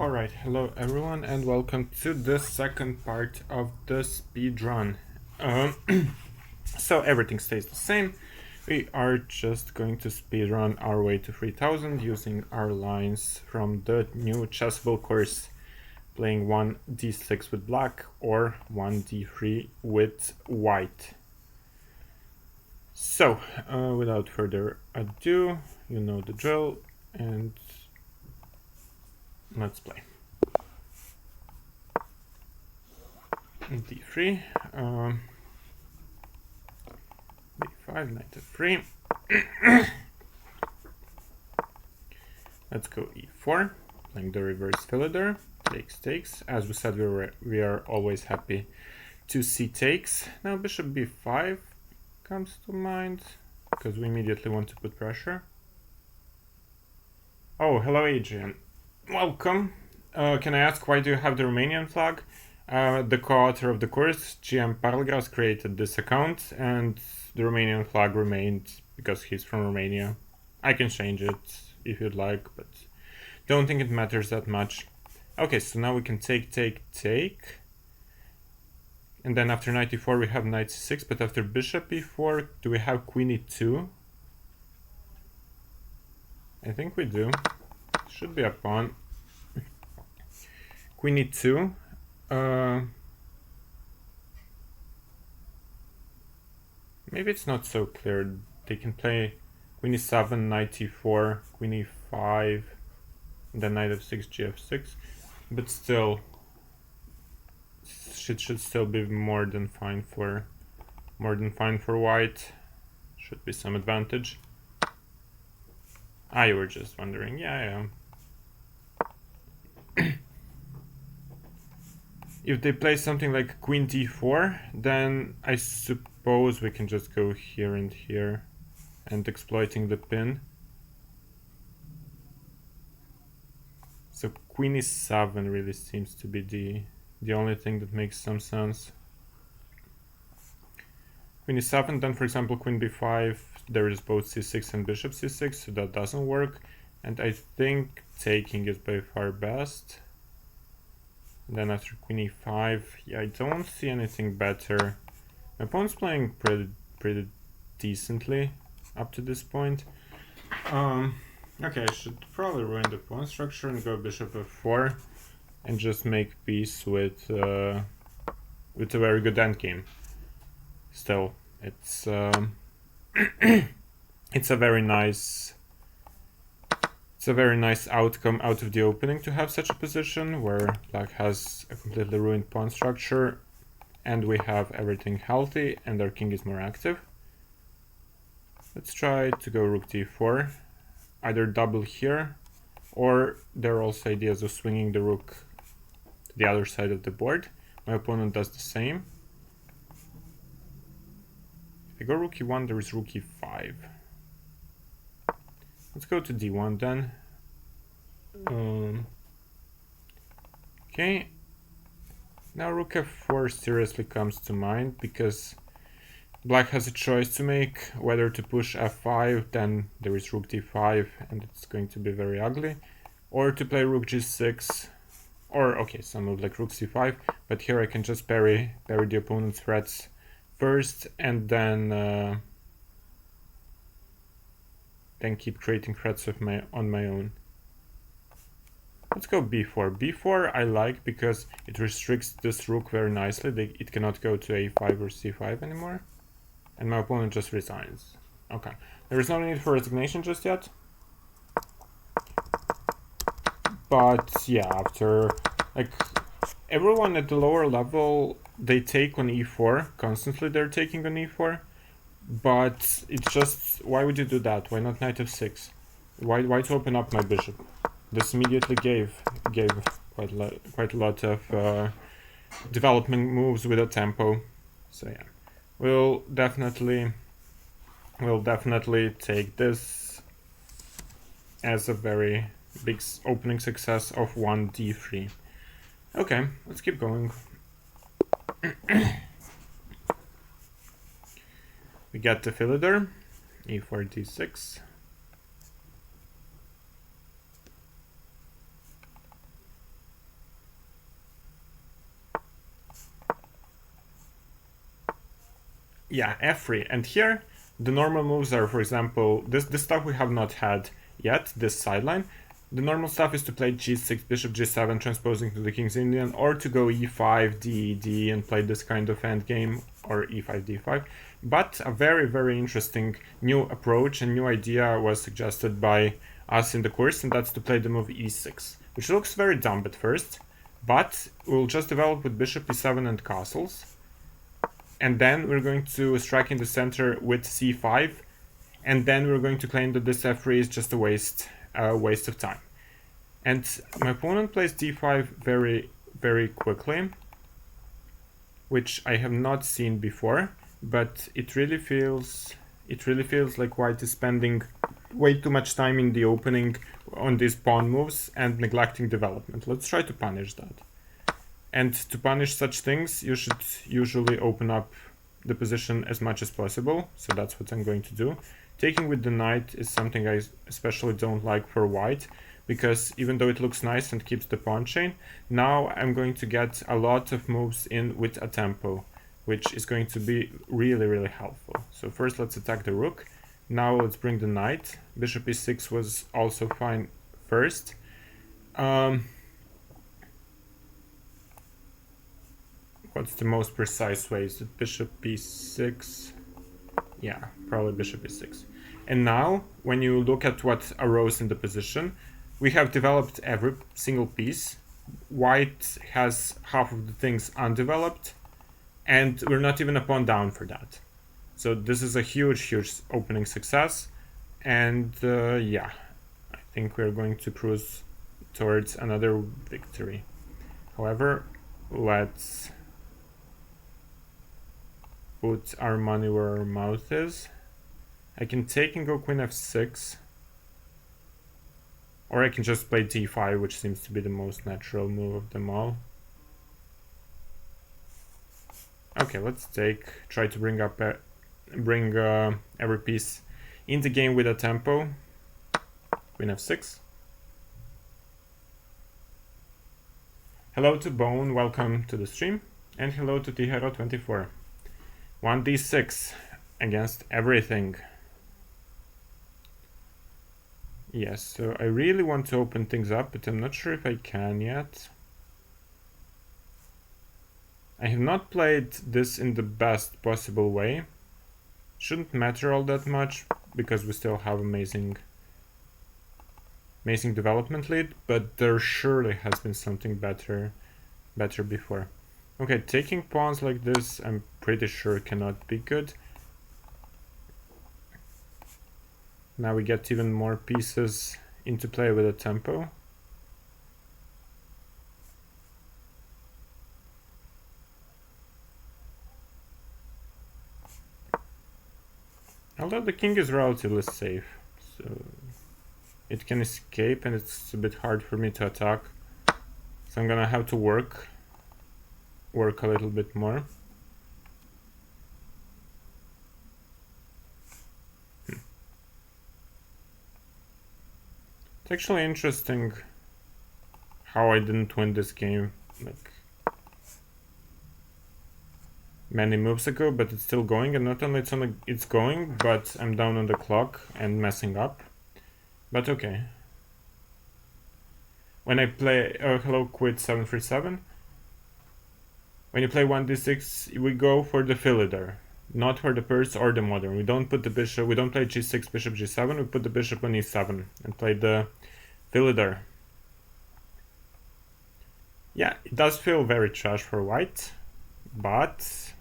Alright, hello everyone and welcome to the second part of the speed run. So everything stays the same. We are just going to speed run our way to 3000 using our lines from the new chessable course, playing 1d6 with black or 1d3 with white. So, without further ado, you know the drill, and let's play. d3, d5, knight f3. Let's go e4, playing the reverse filider. Takes. As we said, we are always happy to see takes. Now bishop b5 comes to mind, because we immediately want to put pressure. Oh, hello Adrian. Welcome. Can I ask, why do you have the Romanian flag? The co-author of the course, GM Parlgras, created this account, and the Romanian flag remained because he's from Romania. I can change it if you'd like, but don't think it matters that much. Okay, so now we can take. And then after knight e4 we have knight c6, but after bishop e4, do we have queen e2? I think we do. Should be a pawn. Queen e2. Maybe it's not so clear. They can play queen e7, knight e4, queen e5, and then knight f6, gf6, but still, it should still be more than fine for white. Should be some advantage. You were just wondering. Yeah. If they play something like queen d4, then I suppose we can just go here and here and exploiting the pin. So queen e7 really seems to be the only thing that makes some sense. Queen e7, then for example queen b5, there is both c6 and bishop c6, so that doesn't work. And I think taking is by far best. And then after queen e5, yeah, I don't see anything better. My opponent's playing pretty decently up to this point. Okay, I should probably ruin the pawn structure and go bishop f4 and just make peace with a very good endgame. Still, it's it's a very nice outcome out of the opening to have such a position where black has a completely ruined pawn structure and we have everything healthy and our king is more active. Let's try to go rook d4, either double here, or there are also ideas of swinging the rook to the other side of the board. My opponent does the same. If I go rook e1, there is rook e5. Let's go to d1 then. Okay. Now rook f4 seriously comes to mind, because black has a choice to make, whether to push f5, then there is rook d5 and it's going to be very ugly, or to play rook g6, or okay, some move like rook c5, but here I can just parry the opponent's threats first and then keep creating threats on my own. Let's go b4. b4 I like because it restricts this rook very nicely. It cannot go to a5 or c5 anymore. And my opponent just resigns. Okay. There is no need for resignation just yet. But yeah, after, like, everyone at the lower level, they take on e4. Constantly they're taking on e4. But it's just, why would you do that? Why not knight f6? Why to open up my bishop? This immediately gave quite a lot of development moves with a tempo. So yeah, we'll definitely take this as a very big opening success of 1d3. Okay, let's keep going. We get the filider, e4 d6. Yeah, f3. And here, the normal moves are, for example, this stuff we have not had yet, this sideline. The normal stuff is to play g6, bishop g7, transposing to the king's Indian, or to go e5, d and play this kind of endgame, or e5, d5. But a very, very interesting new approach and new idea was suggested by us in the course, and that's to play the move e6, which looks very dumb at first, but we'll just develop with bishop e7 and castles. And then we're going to strike in the center with c5, and then we're going to claim that this f3 is just a waste of time. And my opponent plays d5 very, very quickly, which I have not seen before, but it really feels like white is spending way too much time in the opening on these pawn moves and neglecting development. Let's try to punish that. And to punish such things, you should usually open up the position as much as possible. So that's what I'm going to do. Taking with the knight is something I especially don't like for white, because even though it looks nice and keeps the pawn chain, now I'm going to get a lot of moves in with a tempo, which is going to be really, really helpful. So first let's attack the rook. Now let's bring the knight. Bishop e6 was also fine first. What's the most precise way? Is it bishop b6? Yeah, probably bishop e6. And now, when you look at what arose in the position, we have developed every single piece. White has half of the things undeveloped, and we're not even a pawn down for that. So this is a huge, huge opening success. And yeah, I think we're going to cruise towards another victory. However, let's put our money where our mouth is. I can take and go queen f6, or I can just play d5, which seems to be the most natural move of them all. Okay, let's try to bring up every piece in the game with a tempo. Queen f6. Hello to Bone, welcome to the stream, and hello to Tihero24. 1d6 against everything. Yes, so I really want to open things up, but I'm not sure if I can yet. I have not played this in the best possible way. Shouldn't matter all that much, because we still have amazing development lead, but there surely has been something better before. Okay, taking pawns like this, I'm pretty sure cannot be good. Now we get even more pieces into play with a tempo. Although the king is relatively safe, so it can escape and it's a bit hard for me to attack. So I'm gonna have to work a little bit more. It's actually interesting how I didn't win this game like many moves ago, but it's still going, and not only it's going, but I'm down on the clock and messing up. But okay. When I play hello quit 737. When you play 1d6, we go for the philidor, not for the purse or the modern. We don't put the bishop, we don't play g6, bishop g7, we put the bishop on e7 and play the philidor. Yeah, it does feel very trash for white, but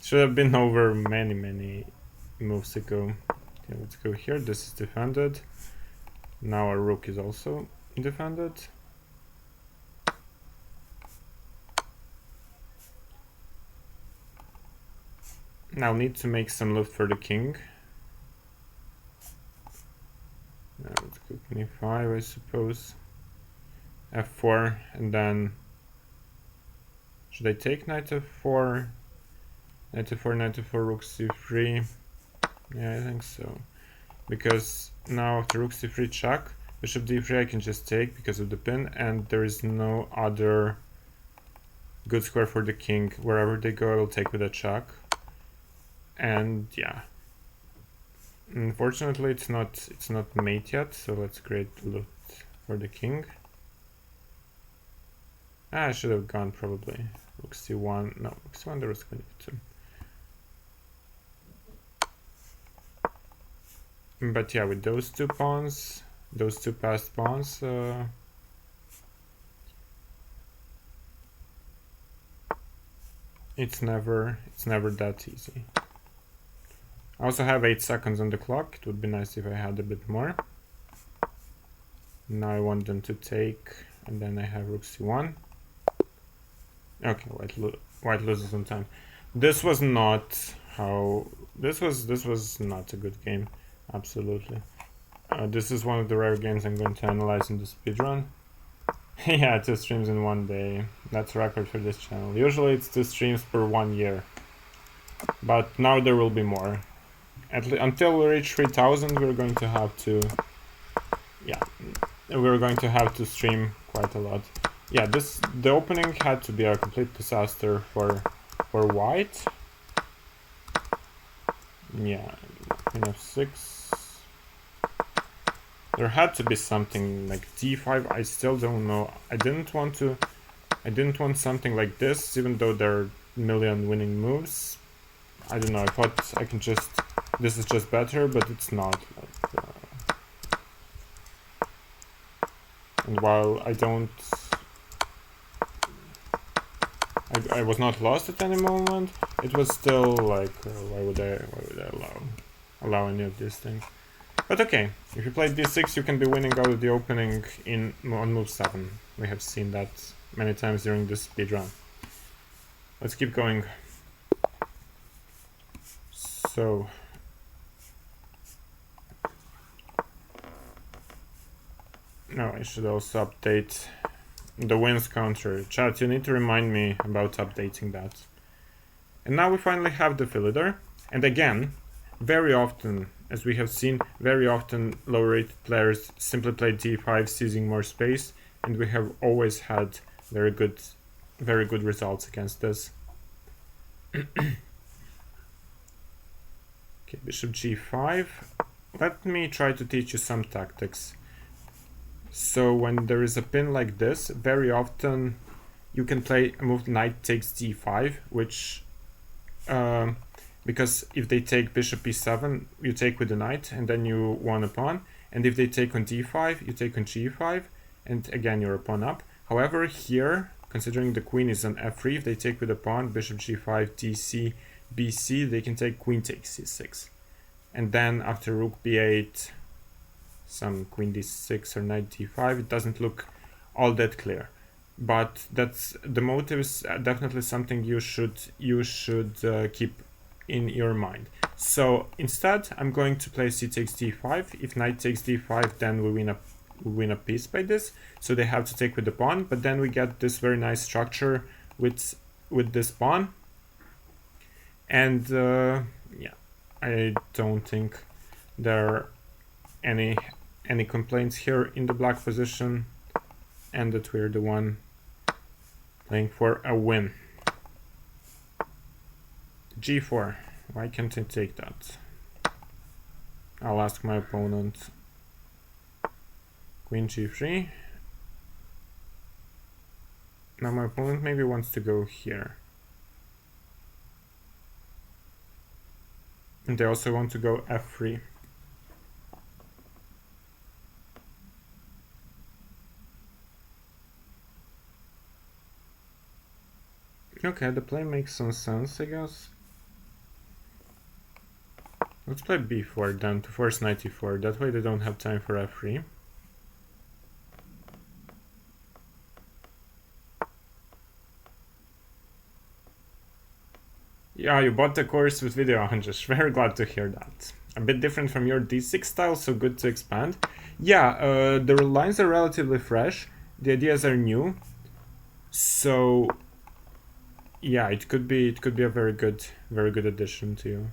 should have been over many moves ago. Okay, let's go here. This is defended. Now our rook is also defended. Now need to make some loot for the king. Now let's go queen e5, I suppose. f4, and then should I take knight f4? Knight f4, knight f4, rook c3. Yeah, I think so. Because now after rook c3 check, bishop d3 I can just take because of the pin, and there is no other Good square for the king. Wherever they go, I will take with a check. And yeah. Unfortunately, it's not mate yet, so let's create loot for the king. I should have gone probably rook c1. No, rook c1. There was queen f2. But yeah, with those two pawns, those two passed pawns, it's never that easy. I also have 8 seconds on the clock. It would be nice if I had a bit more. Now I want them to take, and then I have rook c1. Okay, white loses on time. This was not how. This was not a good game. Absolutely. This is one of the rare games I'm going to analyze in the speedrun. Yeah, 2 streams in 1 day. That's a record for this channel. Usually it's 2 streams per 1 year. But now there will be more. Until we reach 3000 we're going to have to... Yeah, we're going to have to stream quite a lot. Yeah, the opening had to be a complete disaster for white. Yeah, queen f6. There had to be something like d5. I still don't know. I didn't want something like this, even though there are a million winning moves. I don't know. I thought I can just. This is just better, but it's not. Like, and while I don't. I was not lost at any moment. It was still like, why would I allow any of these things? But okay, if you play d6, you can be winning out of the opening on move 7. We have seen that many times during this speedrun. Let's keep going. So now I should also update the wins counter. Chat, you need to remind me about updating that. And now we finally have the filler there. And again, very often, as we have seen, very often lower rated players simply play d5, seizing more space, and we have always had very good results against this. Okay, bishop g5. Let me try to teach you some tactics. So when there is a pin like this, very often you can play a move knight takes d5, which because if they take bishop e7, you take with the knight and then you won a pawn, and if they take on d5, you take on g5, and again you're a pawn up. However, here, considering the queen is on f3, if they take with a pawn, bishop g5, dc, bc, they can take queen takes c6, and then after rook b8, some queen d6 or knight d5, it doesn't look all that clear. But that's the motive is definitely something you should keep in your mind. So instead, I'm going to play c takes d5. If knight takes d5, then we win a piece by this. So they have to take with the pawn, but then we get this very nice structure with this pawn. And yeah, I don't think there are any complaints here in the black position, and that we're the one playing for a win. g4. Why can't I take that? I'll ask my opponent. Queen g3. Now my opponent maybe wants to go here. And they also want to go f3. Okay, the play makes some sense, I guess. Let's play b4 then to force knight e4. That way they don't have time for f3. Yeah, you bought the course with video, Andrzej. Very glad to hear that. A bit different from your d6 style, so good to expand. Yeah, the lines are relatively fresh. The ideas are new. So yeah, it could be a very good addition to you.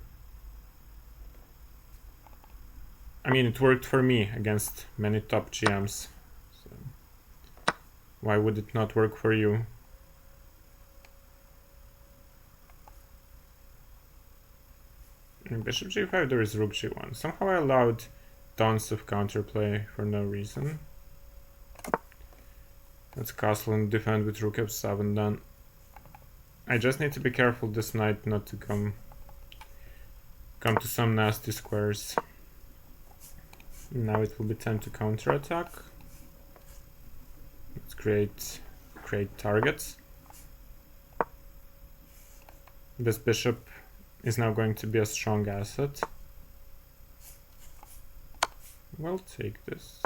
I mean, it worked for me against many top GMs. So why would it not work for you? Bishop g5, there is rook g1. Somehow I allowed tons of counterplay for no reason. Let's castle and defend with rook f7 then. I just need to be careful this knight not to come to some nasty squares. Now it will be time to counterattack. Let's create targets. This bishop is now going to be a strong asset. We'll take this.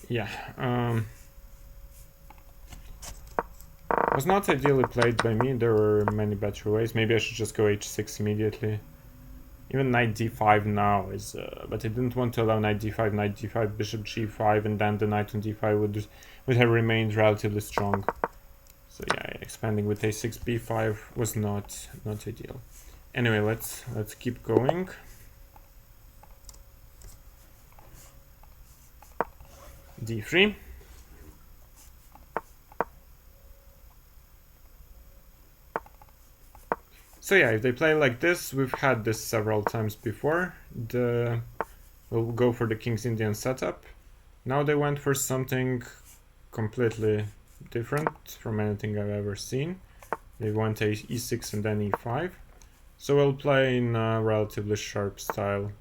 Yeah, was not ideally played by me. There were many better ways. Maybe I should just go h6 immediately. Even knight d5 now is, but I didn't want to allow knight d5, bishop g5, and then the knight on d5 would have remained relatively strong. So yeah, expanding with a6, b5 was not ideal. Anyway, let's keep going. d3. So yeah, if they play like this, we've had this several times before. We'll go for the King's Indian setup. Now they went for something completely different from anything I've ever seen. They went e6 and then e5. So we'll play in a relatively sharp style.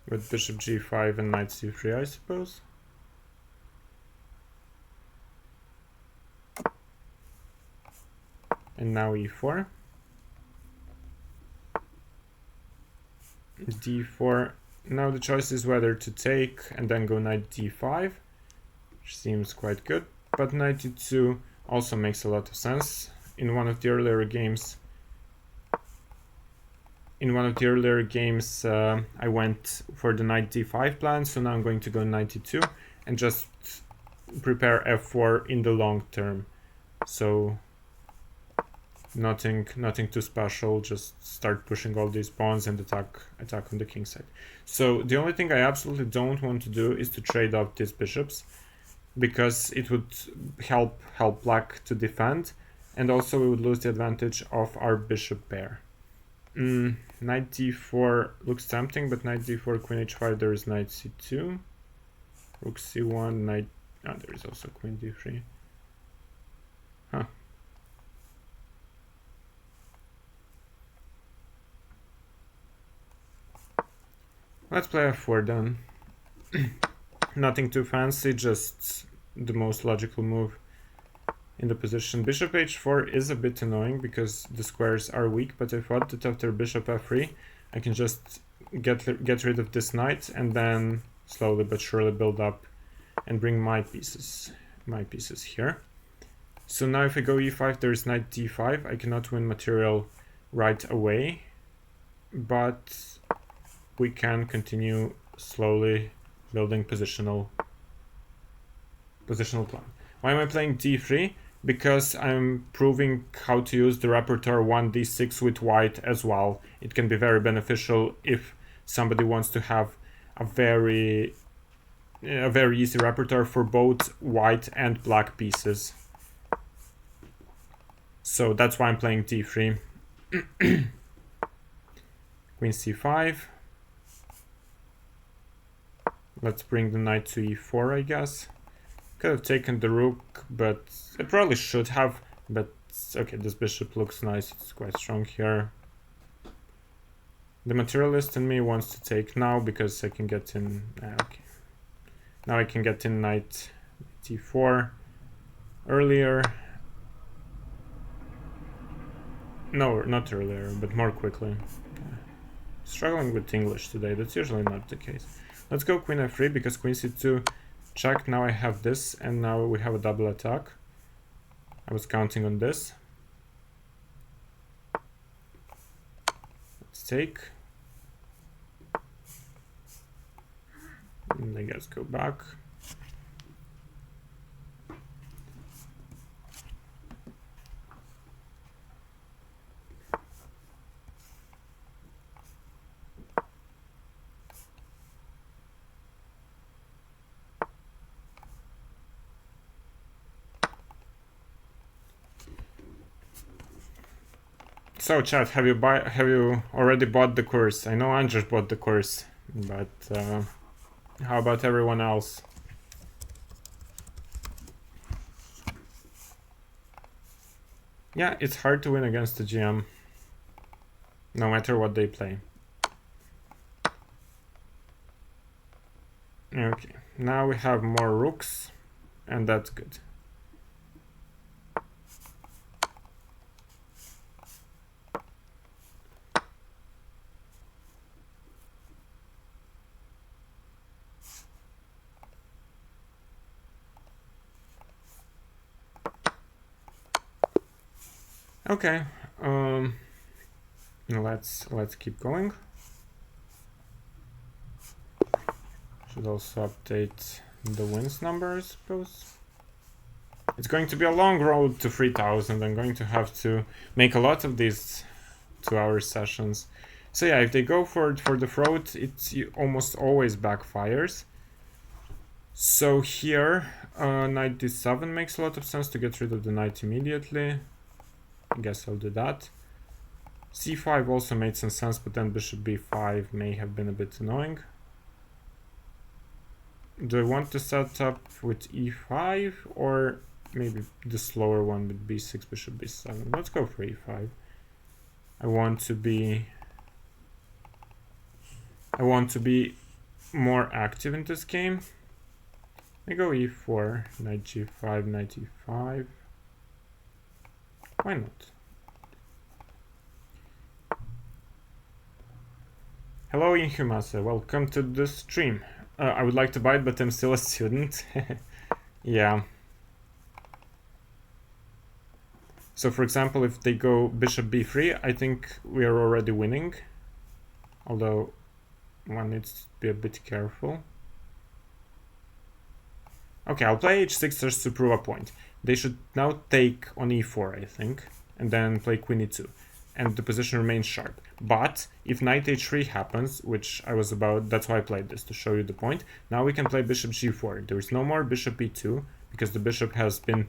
With bishop g5 and knight c3, I suppose. And now e4. d4. Now the choice is whether to take and then go knight d5, which seems quite good. But knight e2 also makes a lot of sense. In one of the earlier games, I went for the knight d5 plan, so now I'm going to go knight e2 and just prepare f4 in the long term. So nothing too special, just start pushing all these pawns and attack on the king side. So the only thing I absolutely don't want to do is to trade off these bishops, because it would help black to defend, and also we would lose the advantage of our bishop pair. Knight d4 looks tempting, but knight d4, queen h5, there is knight c2, rook c1, knight... Ah, there is also queen d3. Huh. Let's play f4 then. Nothing too fancy, just the most logical move in the position. Bishop h4 is a bit annoying because the squares are weak, but I thought that after bishop f3 I can just get rid of this knight and then slowly but surely build up and bring my pieces here. So now if I go e5, there is knight d5. I cannot win material right away, but we can continue slowly building positional plan. Why am I playing d3? Because I'm proving how to use the repertoire 1d6 with white as well. It can be very beneficial if somebody wants to have a very easy repertoire for both white and black pieces. So that's why I'm playing d3. Queen c5. Let's bring the knight to e4, I guess. Could have taken the rook, but I probably should have. But okay, this bishop looks nice. It's quite strong here. The materialist in me wants to take now because I can get in. Okay, now I can get in knight t4 earlier. No, not earlier, but more quickly. Struggling with English today. That's usually not the case. Let's go queen f3 because queen c2 check. Now I have this, and now we have a double attack. I was counting on this. Let's take. And I guess go back. So chat, have you already bought the course? I know Andrzej bought the course, but how about everyone else? Yeah, it's hard to win against the GM, no matter what they play. Okay, now we have more rooks, and that's good. Okay, let's keep going. Should also update the wins number, I suppose. It's going to be a long road to 3000. I'm going to have to make a lot of these 2-hour sessions. So yeah, if they go for the throat, it almost always backfires. So here, knight d7 makes a lot of sense to get rid of the knight immediately. I guess I'll do that. c5 also made some sense, but then bishop b5 may have been a bit annoying. Do I want to set up with e5 or maybe the slower one with b6, bishop b7? Let's go for e5. I want to be more active in this game. I go e4, knight g5, knight e5. Why not? Hello Inhumasa, welcome to the stream. I would like to buy it, but I'm still a student. Yeah. So for example, if they go bishop b3, I think we are already winning. Although one needs to be a bit careful. Okay, I'll play h6 just to prove a point. They should now take on e4, I think, and then play queen e2. And the position remains sharp. But if knight h3 happens, which I was about, that's why I played this, to show you the point. Now we can play bishop g4. There is no more bishop e2, because the bishop has been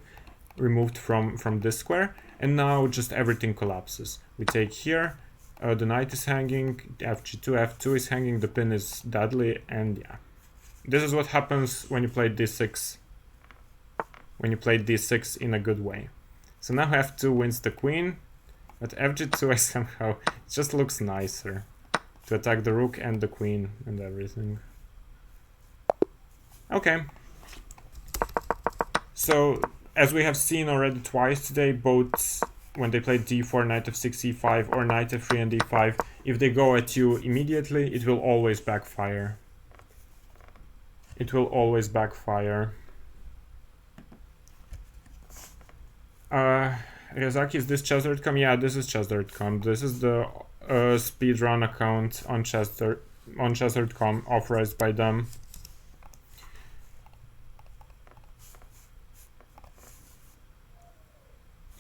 removed from this square. And now just everything collapses. We take here, the knight is hanging, fg2, f2 is hanging, the pin is deadly, and yeah. This is what happens when you play d6. When you play d6 in a good way. So now f2 wins the queen. But fg2 I somehow, it just looks nicer to attack the rook and the queen and everything. Okay. So, as we have seen already twice today, both when they play d4, knight f6, e5, or knight f3 and e5, if they go at you immediately, it will always backfire. It will always backfire. Yazaki, is this chess.com? Yeah, this is chess.com. This is the speedrun account on chess.com, authorized by them.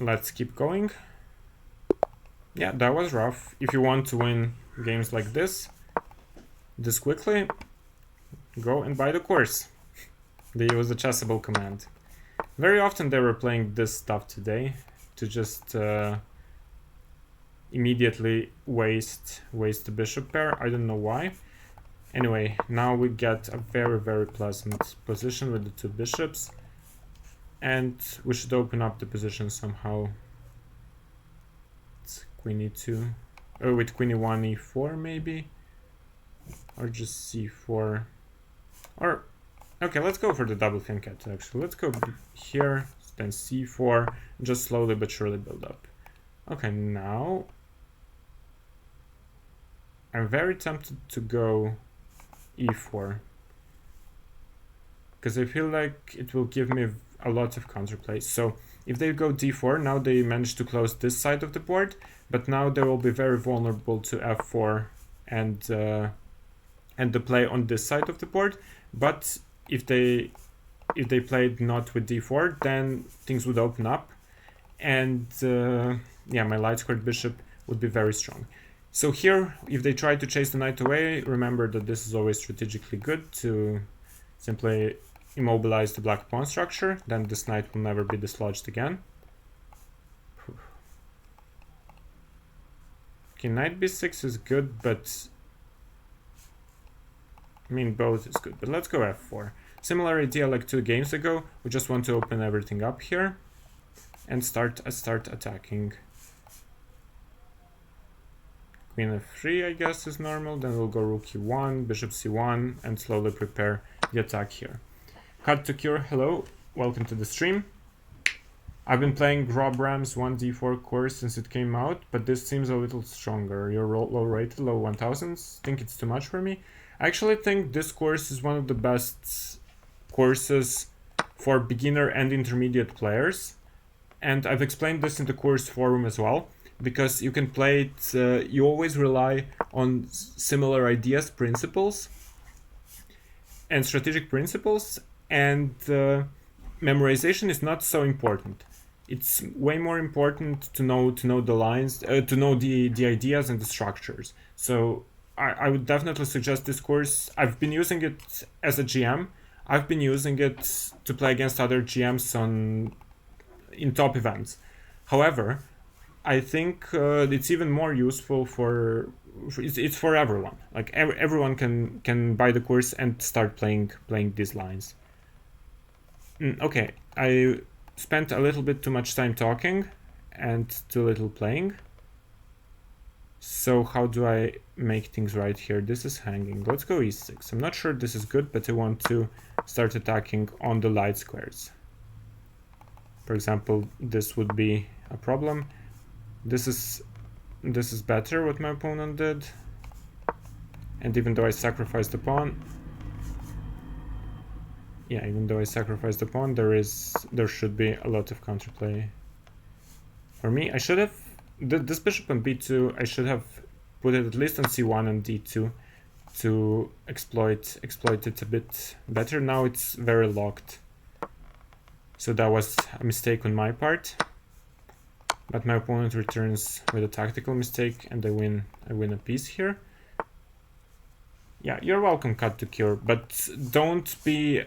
Let's keep going. Yeah, that was rough. If you want to win games like this quickly, go and buy the course. They use the Chessable command. Very often they were playing this stuff today to just immediately waste the bishop pair. I don't know why. Anyway, now we get a very, very pleasant position with the two bishops. And we should open up the position somehow. It's queen e2. Oh, with queen e1, e4 maybe? Or just c4. Or, okay, let's go for the double fincat actually. Let's go here, then c4, just slowly but surely build up. Okay, now I'm very tempted to go e4. Because I feel like it will give me a lot of counterplays. So if they go d4, now they manage to close this side of the board, but now they will be very vulnerable to f4 and the play on this side of the board. But if they played not with d4, then things would open up, and yeah, my light squared bishop would be very strong. So here, if they try to chase the knight away, remember that this is always strategically good to simply immobilize the black pawn structure, then this knight will never be dislodged again. Okay, knight b6 is good, but I mean both is good, but let's go f4. Similar idea like 2 games ago. We just want to open everything up here and start attacking. Queen f3, I guess, is normal. Then we'll go rook e1, bishop c1, and slowly prepare the attack here. Cut to Cure, hello, welcome to the stream. I've been playing Grobram's 1d4 course since it came out, but this seems a little stronger. You're low rated, low 1000s. Think it's too much for me? I actually think this course is one of the best courses for beginner and intermediate players. And I've explained this in the course forum as well, because you can play it, you always rely on similar ideas, principles, and strategic principles, and memorization is not so important. It's way more important to know the lines, to know the ideas and the structures. So I would definitely suggest this course. I've been using it as a GM. I've been using it to play against other GMs in top events. However, I think it's even more useful it's for everyone. Like everyone can buy the course and start playing these lines. Okay, I spent a little bit too much time talking and too little playing. So how do I make things right here? This is hanging. Let's go e6. I'm not sure this is good, but I want to start attacking on the light squares. For example, this would be a problem. This is better what my opponent did. And even though I sacrificed the pawn, yeah, even though I sacrificed the pawn, there should be a lot of counterplay. For me, I should have this bishop on b2. I should have put it at least on c1 and d2 to exploit it a bit better. Now it's very locked, so that was a mistake on my part. But my opponent returns with a tactical mistake, and I win a piece here. Yeah, you're welcome, Cut to Cure, but don't be...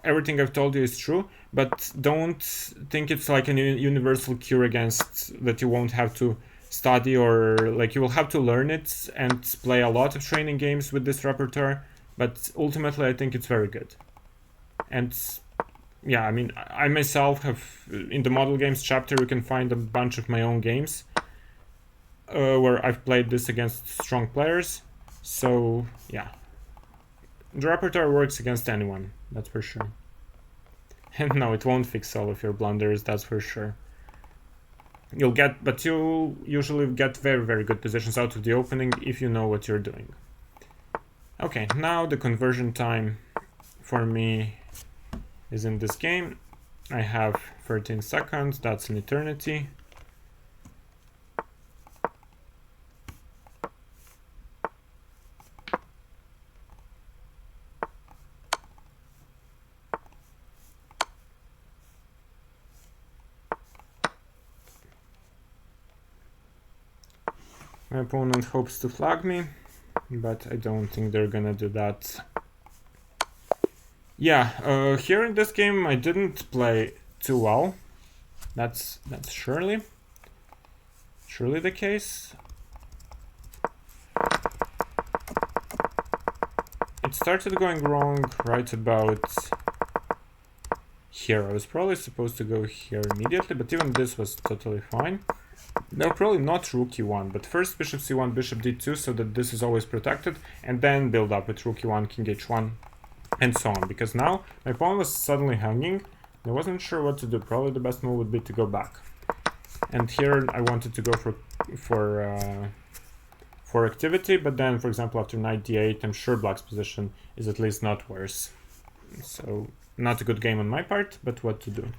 everything I've told you is true, but don't think it's like a universal cure against that you won't have to study, or like you will have to learn it and play a lot of training games with this repertoire, but ultimately I think it's very good. And yeah, I mean, I myself have, in the model games chapter, you can find a bunch of my own games where I've played this against strong players. So yeah, the repertoire works against anyone, that's for sure. And no, it won't fix all of your blunders, that's for sure. You'll usually get very, very good positions out of the opening if you know what you're doing. Okay, now the conversion time for me is in this game. I have 13 seconds, that's an eternity. My opponent hopes to flag me, but I don't think they're gonna do that. Yeah, here in this game I didn't play too well. That's surely the case. It started going wrong right about here. I was probably supposed to go here immediately, but even this was totally fine. No, probably not rook e1, but first bishop c1, bishop d2, so that this is always protected, and then build up with rook e1, king h1, and so on. Because now my pawn was suddenly hanging, I wasn't sure what to do. Probably the best move would be to go back. And here I wanted to go for activity, but then, for example, after knight d8, I'm sure black's position is at least not worse. So not a good game on my part, but what to do.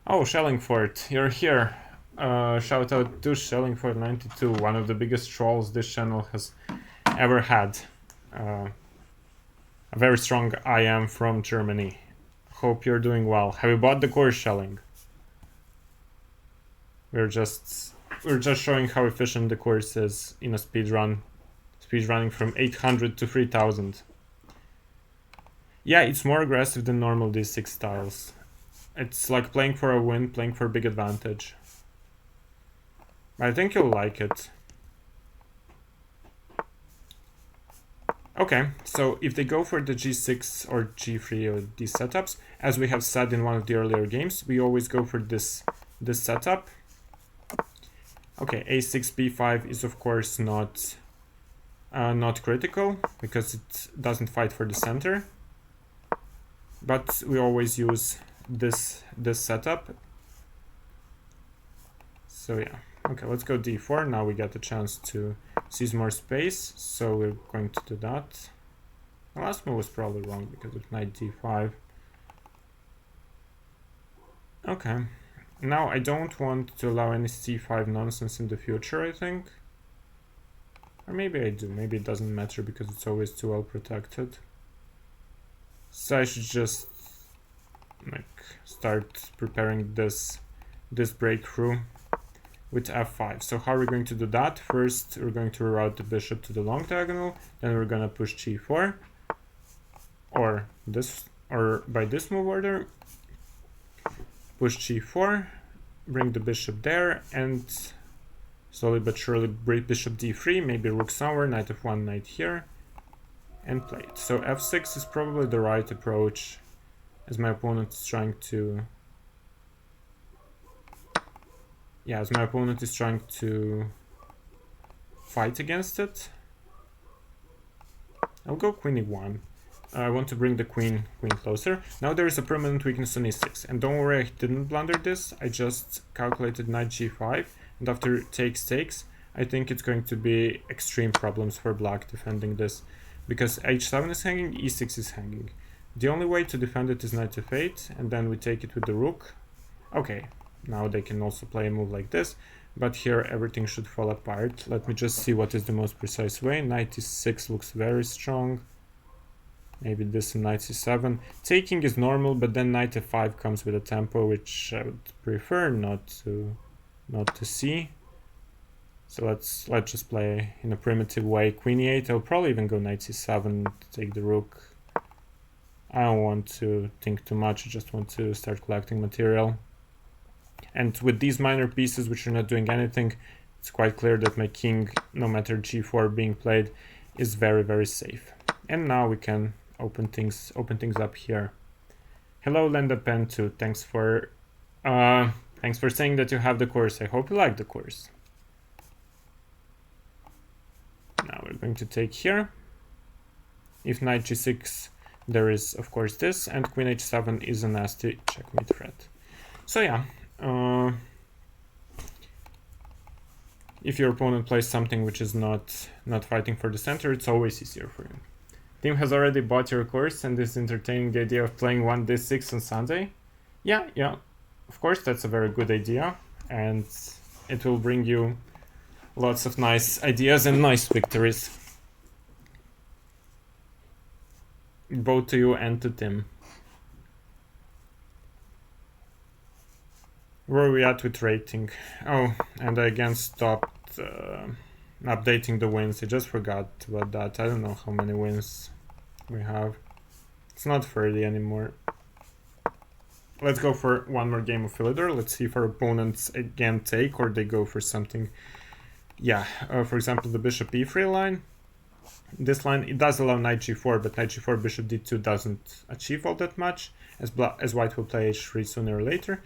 Oh, Shellingford, you're here. Shout out to Shellingford92, one of the biggest trolls this channel has ever had. A very strong I am from Germany. Hope you're doing well. Have you bought the course, Shelling? We're just showing how efficient the course is in a speedrun. Speedrunning from 800 to 3000. Yeah, it's more aggressive than normal d6 styles. It's like playing for a win, playing for a big advantage. I think you'll like it. Okay, so if they go for the g6 or g3 or these setups, as we have said in one of the earlier games, we always go for this setup. Okay, a6, b5 is of course not critical because it doesn't fight for the center, but we always use this setup. So yeah, okay, let's go d4. Now we get a chance to seize more space, so we're going to do that. The last move was probably wrong because of knight d5. Okay, now I don't want to allow any c5 nonsense in the future, I think. Or maybe I do, maybe it doesn't matter because it's always too well protected. So I should just like start preparing this breakthrough with f5. So how are we going to do that? First, we're going to reroute the bishop to the long diagonal, then we're gonna push g4, or by this move order, push g4, bring the bishop there, and slowly but surely break bishop d3, maybe rook somewhere, knight f1, knight here, and play it. So f6 is probably the right approach, as my opponent is trying to fight against it. I'll go queen e1. I want to bring the queen closer. Now there is a permanent weakness on e6, and don't worry, I didn't blunder this. I just calculated knight g5, and after takes, I think it's going to be extreme problems for black defending this, because h7 is hanging, e6 is hanging. The only way to defend it is knight f8, and then we take it with the rook. Okay, now they can also play a move like this, but here everything should fall apart. Let me just see what is the most precise way. Knight e6 looks very strong. Maybe this and knight c7. Taking is normal, but then knight f5 comes with a tempo, which I would prefer not to see. So let's just play in a primitive way. Queen e8. I'll probably even go knight c7 to take the rook. I don't want to think too much. I just want to start collecting material. And with these minor pieces, which are not doing anything, it's quite clear that my king, no matter g4 being played, is very, very safe. And now we can open things up here. Hello, Lenda Pen 2. Thanks for saying that you have the course. I hope you like the course. Now we're going to take here. If knight g6, there is of course this, and queen h7 is a nasty checkmate threat. So yeah, if your opponent plays something which is not fighting for the center, it's always easier for you. Team has already bought your course and is entertaining the idea of playing 1d6 on Sunday. Yeah, of course that's a very good idea, and it will bring you lots of nice ideas and nice victories. Both to you and to Tim. Where are we at with rating? Oh, and I again stopped updating the wins. I just forgot about that. I don't know how many wins we have. It's not 30 anymore. Let's go for one more game of Philidor. Let's see if our opponents again take or they go for something. Yeah, for example, the bishop e3 line. This line, it does allow knight g4, but knight g4, bishop d2 doesn't achieve all that much, as white will play h3 sooner or later.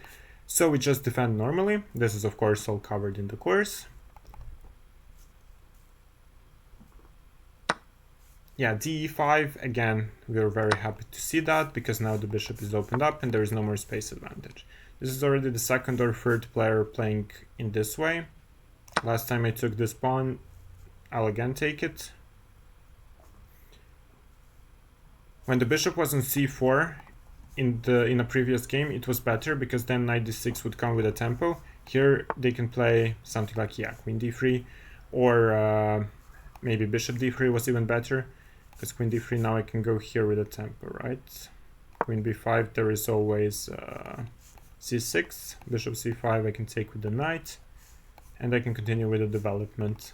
So we just defend normally. This is of course all covered in the course. Yeah, d5, again, we're very happy to see that, because now the bishop is opened up and there is no more space advantage. This is already the second or third player playing in this way. Last time I took this pawn, I'll again take it. When the bishop was on c4 in a previous game, it was better, because then knight d6 would come with a tempo. Here they can play something like, yeah, queen d3, or maybe bishop d3 was even better, because queen d3, now I can go here with a tempo, right? Queen b5, there is always c6, bishop c5 I can take with the knight, and I can continue with the development.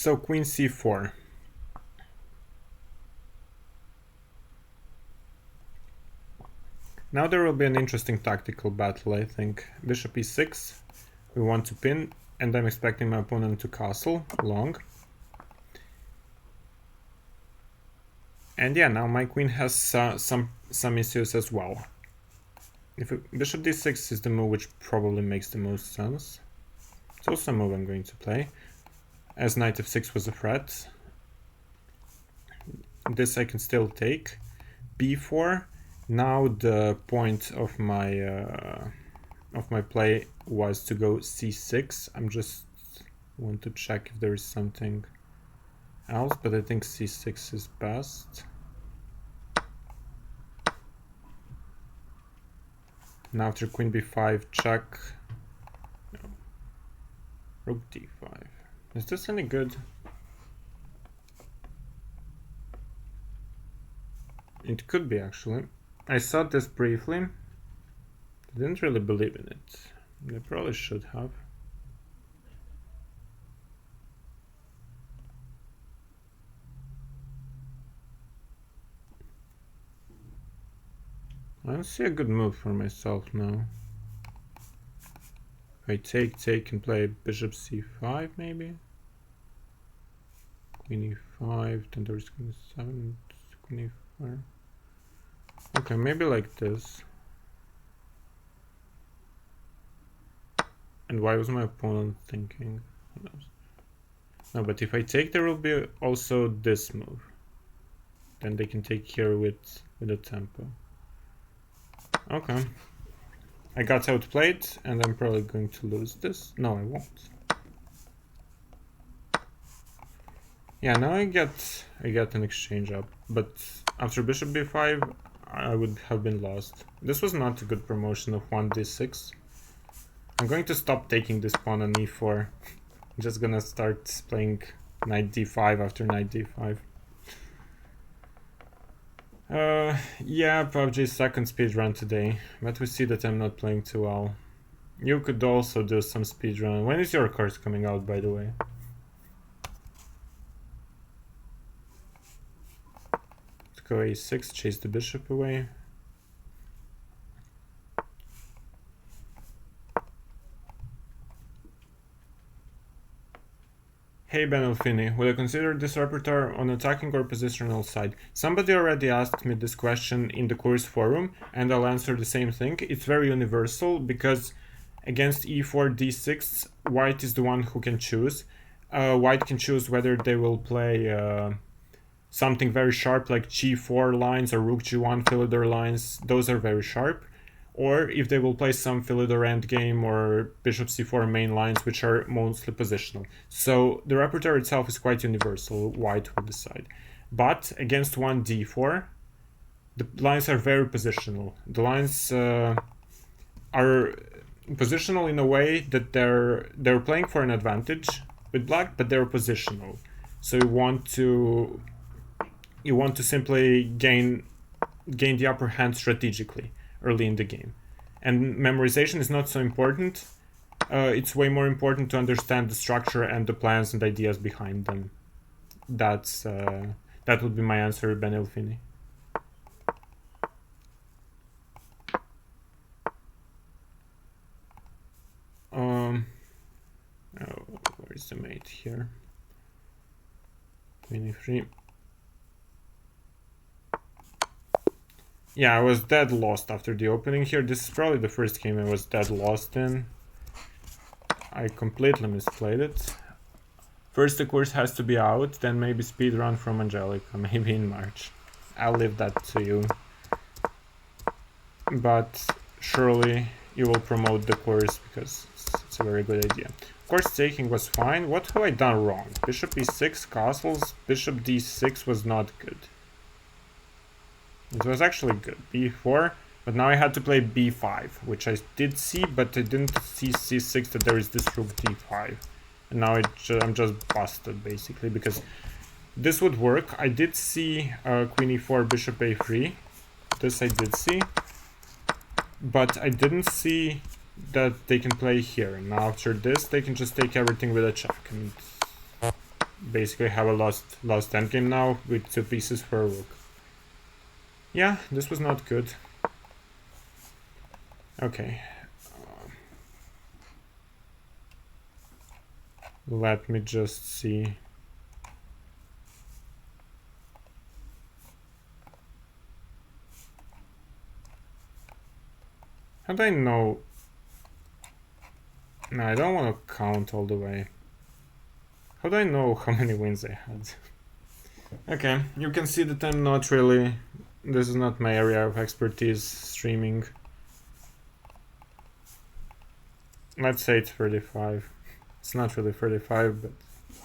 So queen c4. Now there will be an interesting tactical battle, I think. Bishop e6, we want to pin, and I'm expecting my opponent to castle long. And yeah, now my queen has some issues as well. If bishop d6 is the move which probably makes the most sense. It's also a move I'm going to play, as knight f6 was a threat. This I can still take. b4. Now the point of my play was to go c6. I'm just want to check if there is something else, but I think c6 is best. Now after queen b5, check. No. Rook d5. Is this any good? It could be, actually. I saw this briefly. Didn't really believe in it. I probably should have. I don't see a good move for myself now. If I take and play bishop c5 maybe? Queen e5, then there's queen e7, queen e4. Okay, maybe like this. And why was my opponent thinking? Who knows? No, but if I take, there will be also this move. Then they can take here with a tempo. Okay. I got outplayed, and I'm probably going to lose this. No, I won't. Yeah, now I get an exchange up, but after bishop b5, I would have been lost. This was not a good promotion of 1d6. I'm going to stop taking this pawn on e4. I'm just gonna start playing knight d5 after knight d5. Yeah, PUBG's second speedrun today, but we see that I'm not playing too well. You could also do some speedrun. When is your course coming out, by the way? Let's go a6, chase the bishop away. Hey Benelfini, would I consider this repertoire on attacking or positional side? Somebody already asked me this question in the course forum, and I'll answer the same thing. It's very universal, because against e4, d6, white is the one who can choose. White can choose whether they will play something very sharp like g4 lines or rook g1 Philidor lines. Those are very sharp. Or if they will play some Philidor endgame or bishop c4 main lines, which are mostly positional. So the repertoire itself is quite universal, white will decide. But against 1d4, the lines are very positional. The lines are positional in a way that they're playing for an advantage with black, but they're positional. So you want to simply gain the upper hand strategically early in the game. And memorization is not so important. It's way more important to understand the structure and the plans and ideas behind them. That would be my answer, Ben Elfini. Where is the mate here? Queen e3. Yeah, I was dead lost after the opening here. This is probably the first game I was dead lost in. I completely misplayed it. First the course has to be out, then maybe speedrun from Angelica, maybe in March. I'll leave that to you. But surely you will promote the course, because it's a very good idea. Course taking was fine. What have I done wrong? Bishop e6 castles, bishop d6 was not good. It was actually good, b4, but now I had to play b5, which I did see, but I didn't see c6 that there is this rook d5. And now I'm just busted, basically, because this would work. I did see queen e4, bishop a3. This I did see. But I didn't see that they can play here. And now after this, they can just take everything with a check. And basically have a lost endgame now with 2 pieces for a rook. Yeah, this was not good. Okay. Let me just see. How do I know? No, I don't want to count all the way. How do I know how many wins I had? Okay, you can see that I'm not really... This is not my area of expertise, streaming. Let's say it's 35. It's not really 35, but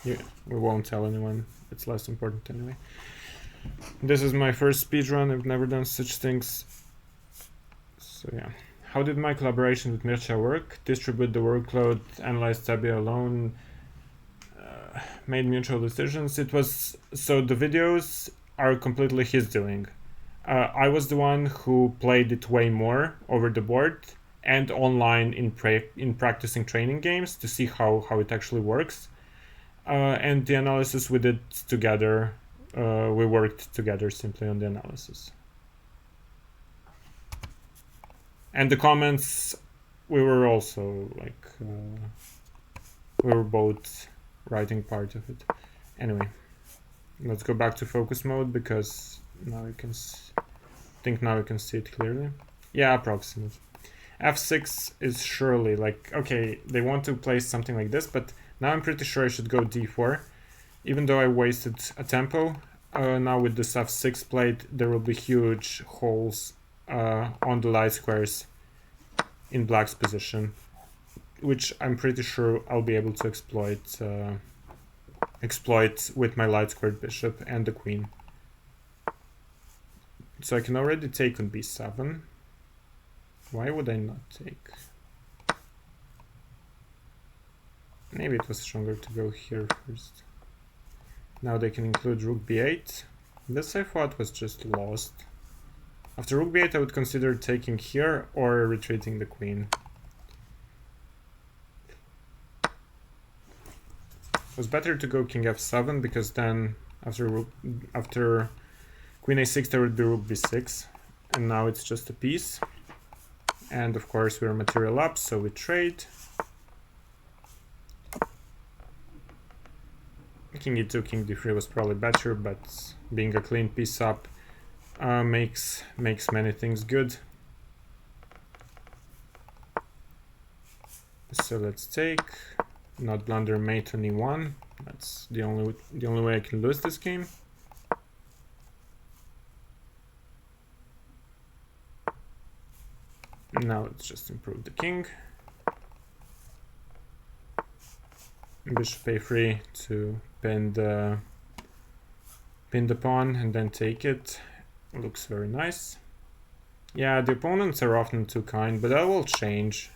yeah, we won't tell anyone. It's less important anyway. This is my first speedrun. I've never done such things. So yeah. How did my collaboration with Mircea work? Distribute the workload, analyze Tabby alone, made mutual decisions. It was... So the videos are completely his doing. I was the one who played it way more over the board and online in practicing training games to see how it actually works. And the analysis we did together. We worked together simply on the analysis. And the comments, we were also like... we were both writing part of it. Anyway, let's go back to focus mode because now you can now you can see it clearly. Yeah, approximately. F6 is surely like, okay, they want to place something like this, but now I'm pretty sure I should go d4. Even though I wasted a tempo, now with this f6 plate, there will be huge holes on the light squares in black's position, which I'm pretty sure I'll be able to exploit with my light squared bishop and the queen. So I can already take on b7. Why would I not take? Maybe it was stronger to go here first. Now they can include rook b8. This I thought was just lost. After rook b8 I would consider taking here or retreating the queen. It was better to go king f7 because then after queen a6 there would be rook b6, and now it's just a piece. And of course we're material up, so we trade. King e2, king d3 was probably better, but being a clean piece up makes many things good. So let's take, not blunder mate on e1. That's the only way I can lose this game. Now let's just improve the king. Bishop a3 to pin the pawn and then take it. Looks very nice. Yeah, the opponents are often too kind, but that will change.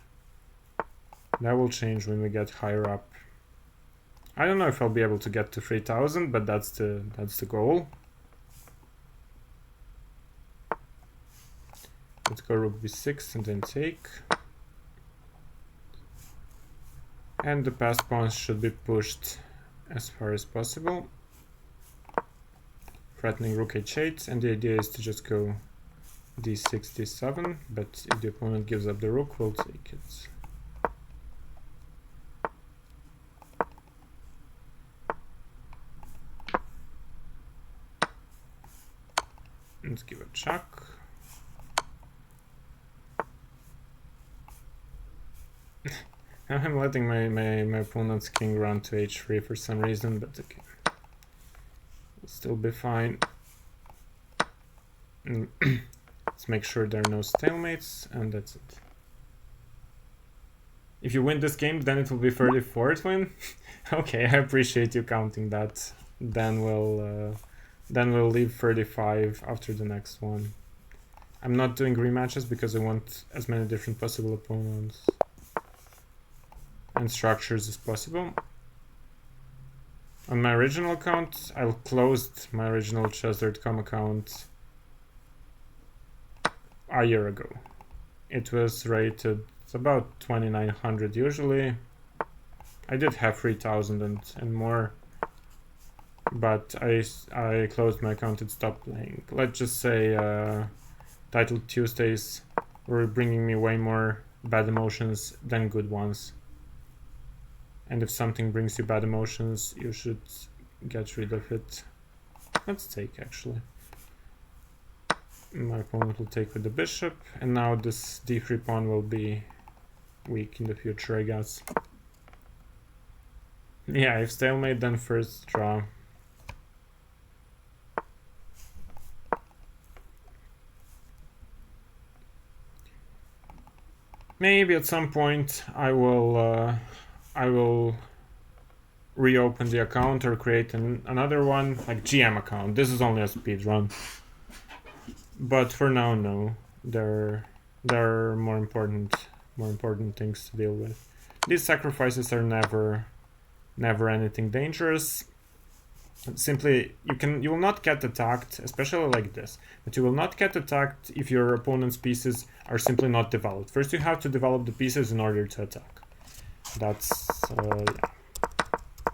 That will change when we get higher up. I don't know if I'll be able to get to 3000, but that's the goal. Let's go rook b6 and then take. And the passed pawns should be pushed as far as possible. Threatening rook h8, and the idea is to just go d6, d7, but if the opponent gives up the rook, we'll take it. Let's give a check. I'm letting my opponent's king run to h3 for some reason, but okay. It'll still be fine. Let's make sure there are no stalemates, and that's it. If you win this game, then it will be 34th win. Okay, I appreciate you counting that. Then we'll leave 35 after the next one. I'm not doing rematches because I want as many different possible opponents and structures as possible. On my original account, I closed my original chess.com account a year ago. It was rated about 2900 usually. I did have 3000 and more, but I closed my account and stopped playing. Let's just say Title Tuesdays were bringing me way more bad emotions than good ones. And if something brings you bad emotions, you should get rid of it. Let's take, actually. My opponent will take with the bishop, and now this d3 pawn will be weak in the future, I guess. Yeah, if stalemate, then first draw. Maybe at some point I will reopen the account or create another one, like GM account. This is only a speedrun. But for now, no. There are more important things to deal with. These sacrifices are never anything dangerous. Simply, you will not get attacked, especially like this. But you will not get attacked if your opponent's pieces are simply not developed. First, you have to develop the pieces in order to attack. That's yeah.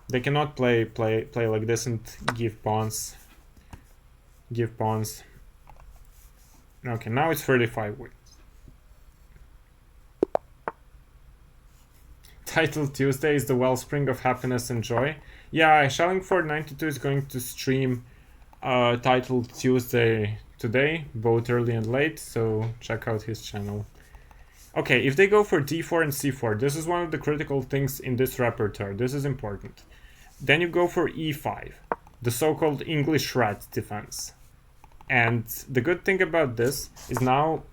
They cannot play like this and give pawns. Okay, now it's 35 wins. Title Tuesday is the wellspring of happiness and joy. Yeah, Shellingford92 is going to stream Title Tuesday today, both early and late, so check out his channel. Okay, if they go for d4 and c4, this is one of the critical things in this repertoire. This is important. Then you go for e5, the so-called English rat defense. And the good thing about this is now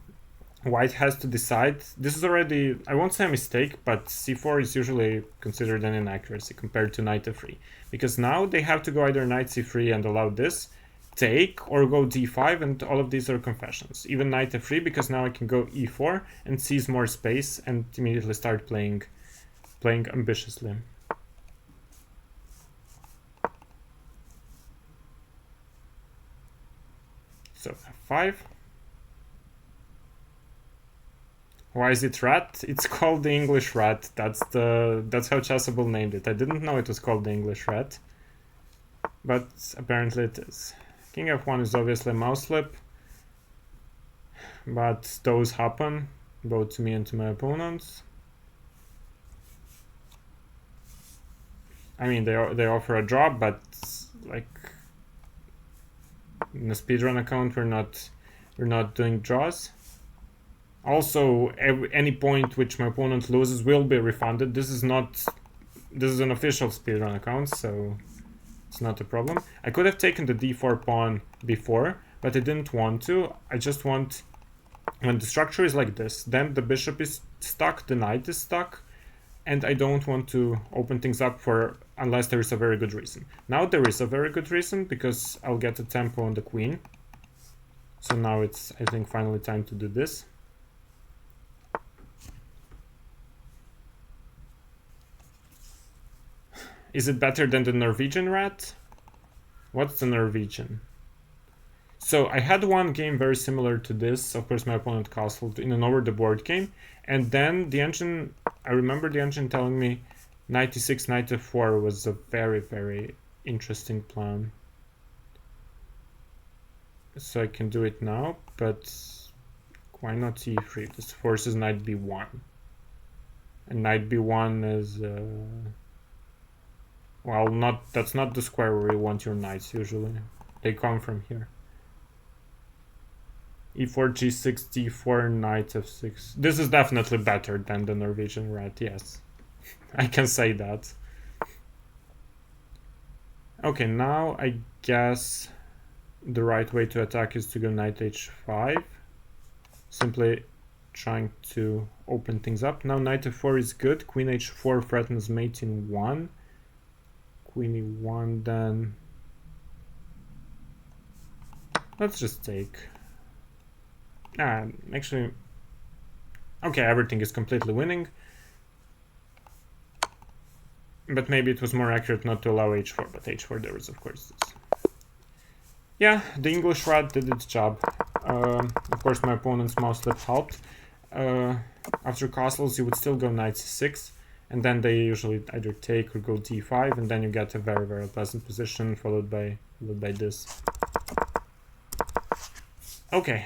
white has to decide. This is already, I won't say a mistake, but c4 is usually considered an inaccuracy compared to knight f3. Because now they have to go either knight c3 and allow this, take, or go d5, and all of these are confessions. Even knight f3, because now I can go e4 and seize more space and immediately start playing ambitiously. So f5. Why is it rat? It's called the English rat. That's how Chessable named it. I didn't know it was called the English rat, but apparently it is. King f1 is obviously a mouse slip, but those happen both to me and to my opponents. I mean, they offer a draw, but like in a speedrun account, we're not doing draws. Also, any point which my opponent loses will be refunded. This is an official speedrun account, so it's not a problem. I could have taken the d4 pawn before, but I didn't want to. I just want, when the structure is like this, then the bishop is stuck, the knight is stuck, and I don't want to open things up unless there is a very good reason. Now there is a very good reason, because I'll get a tempo on the queen. So now it's, I think, finally time to do this. Is it better than the Norwegian rat? What's the Norwegian? So I had one game very similar to this. Of course, my opponent castled in an over-the-board game. And then the engine, I remember the engine telling me knight e6, knight f4 was a very, very interesting plan. So I can do it now, but why not e3? This forces knight b1. And knight b1 is... well, that's not the square where you want your knights usually. They come from here. e4, g6, d4, knight f6. This is definitely better than the Norwegian rat, yes. I can say that. Okay, now I guess the right way to attack is to go knight h5. Simply trying to open things up. Now knight f4 is good. Queen h4 threatens mate in 1. Queen e1, then let's just take. Actually, okay, everything is completely winning, but maybe it was more accurate not to allow h4, but h4 there is of course this. Yeah, the English rat did its job. Of course, my opponent's mouse slip helped. After castles, you would still go knight c6, and then they usually either take or go d5, and then you get a very, very pleasant position followed by this. Okay,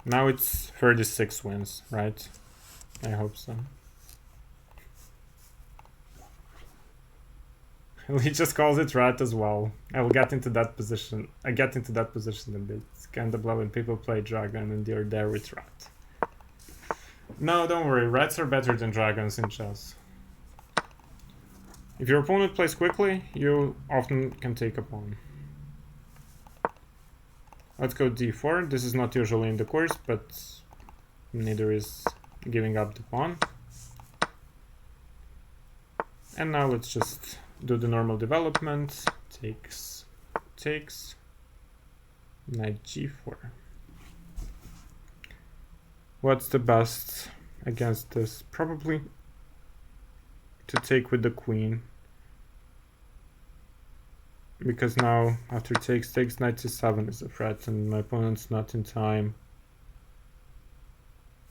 now it's 36 wins, right? I hope so. He just calls it rat as well. I will get into that position. I get into that position a bit. It's kind of when people play dragon and you're there with rat. No, don't worry. Rats are better than dragons in chess. If your opponent plays quickly, you often can take a pawn. Let's go d4. This is not usually in the course, but neither is giving up the pawn. And now let's just do the normal development. Takes, knight g4. What's the best against this? Probably to take with the queen. Because now, after takes, knight c7 is a threat, and my opponent's not in time.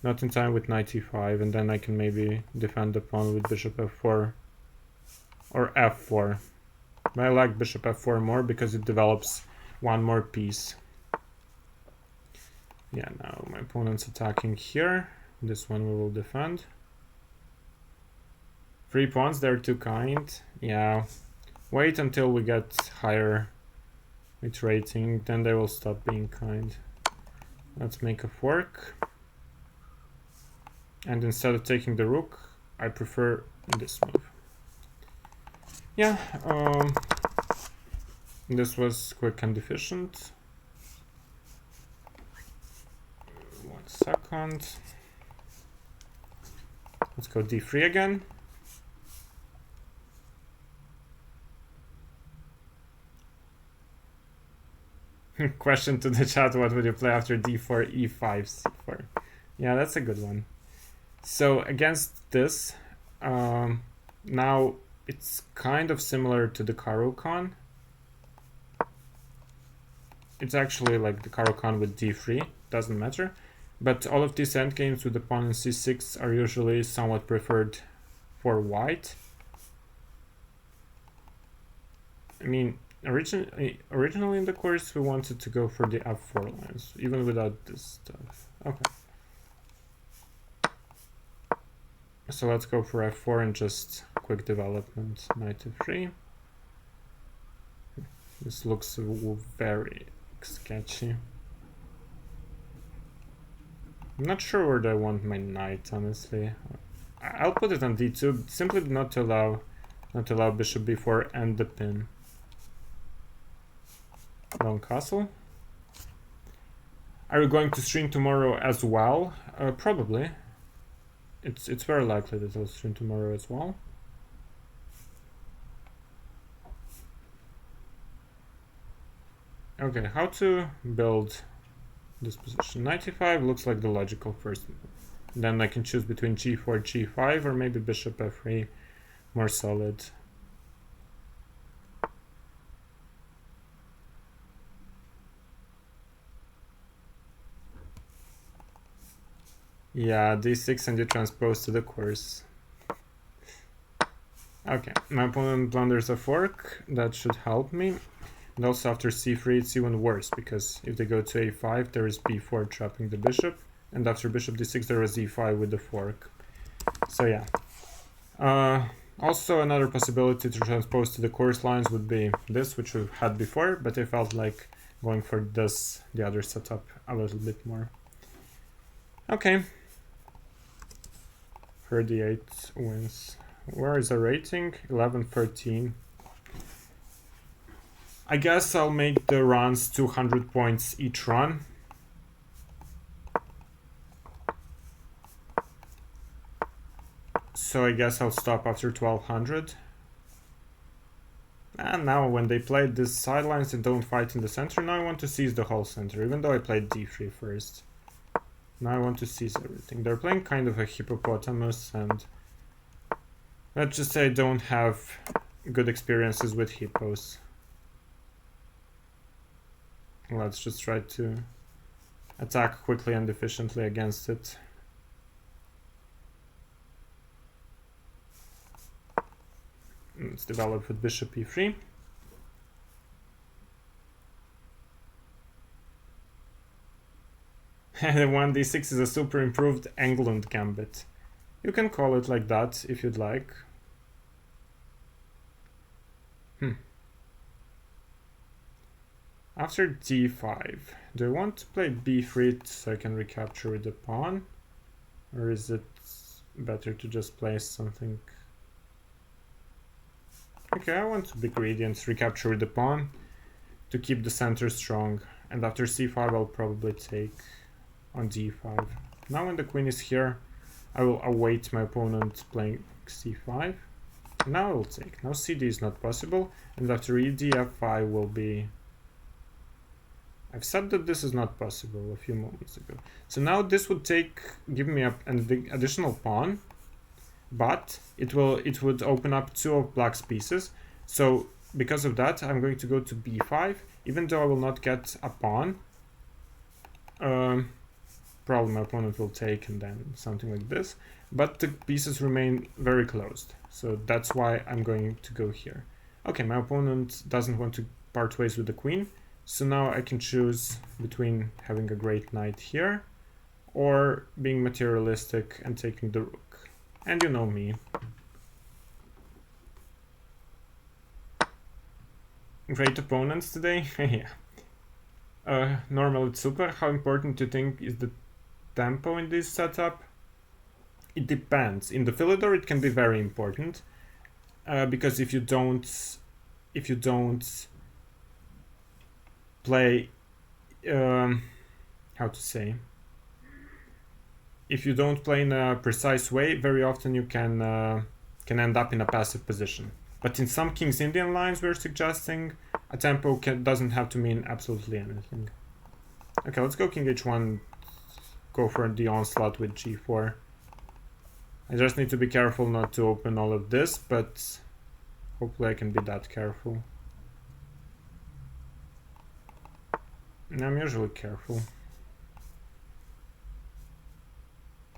Not in time with knight e5, and then I can maybe defend the pawn with bishop f4 or f4. But I like bishop f4 more because it develops one more piece. Yeah, now my opponent's attacking here. This one we will defend. 3 pawns, they're too kind. Yeah. Wait until we get higher with rating, then they will stop being kind. Let's make a fork. And instead of taking the rook, I prefer this move. Yeah, this was quick and efficient. 1 second. Let's go d3 again. Question to the chat, what would you play after d4, e5, c4? Yeah, that's a good one. So against this, now it's kind of similar to the Caro-Kann. It's actually like the Caro-Kann with d3, doesn't matter. But all of these endgames with the pawn in c6 are usually somewhat preferred for white. I mean, originally in the course we wanted to go for the f4 lines, even without this stuff. Okay. So let's go for f4 and just quick development, knight f3. This looks very sketchy. I'm not sure where I want my knight, honestly. I'll put it on d2, simply not to allow bishop b4 and the pin. Long castle. Are you going to stream tomorrow as well? Probably. It's very likely that I'll stream tomorrow as well. Okay, how to build this position? Knight e5 looks like the logical first move. Then I can choose between g4, g5, or maybe bishop f3, more solid. Yeah, d6 and you transpose to the course. Okay, my opponent blunders a fork. That should help me. And also after c3 it's even worse, because if they go to a5 there is b4 trapping the bishop, and after bishop d6 there is e5 with the fork. So yeah. Also another possibility to transpose to the course lines would be this, which we've had before, but I felt like going for this, the other setup, a little bit more. Okay. 38 wins. Where is the rating? 11, 13. I guess I'll make the runs 200 points each run. So I guess I'll stop after 1200. And now when they played these sidelines and don't fight in the center, now I want to seize the whole center, even though I played d3 first. Now I want to seize everything. They're playing kind of a hippopotamus, and let's just say I don't have good experiences with hippos. Let's just try to attack quickly and efficiently against it. let's develop with bishop e3. The 1d6 is a super improved England gambit. You can call it like that if you'd like. After d5, do I want to play b3 so I can recapture with the pawn? Or is it better to just play something? Okay, I want to be greedy and recapture with the pawn to keep the center strong. And after c5 I'll probably take on d5. Now when the queen is here, I will await my opponent playing c5. Now I will take. Now cd is not possible, and after ed, f5 will be... I've said that this is not possible a few moments ago. So now this would give me an additional pawn, but it would open up two of black's pieces. So because of that, I'm going to go to b5, even though I will not get a pawn. Probably my opponent will take and then something like this, but the pieces remain very closed, so that's why I'm going to go here. Okay, my opponent doesn't want to part ways with the queen, so now I can choose between having a great knight here or being materialistic and taking the rook. And you know me. Great opponents today? Yeah. Normal it's super. How important do you think is the tempo in this setup? It depends. In the Philidor it can be very important, because if you don't play, how to say, if you don't play in a precise way, very often you can end up in a passive position. But in some King's Indian lines we're suggesting a tempo doesn't have to mean absolutely anything. Okay, let's go king h1, go for the onslaught with g4. I just need to be careful not to open all of this, but hopefully I can be that careful. And I'm usually careful.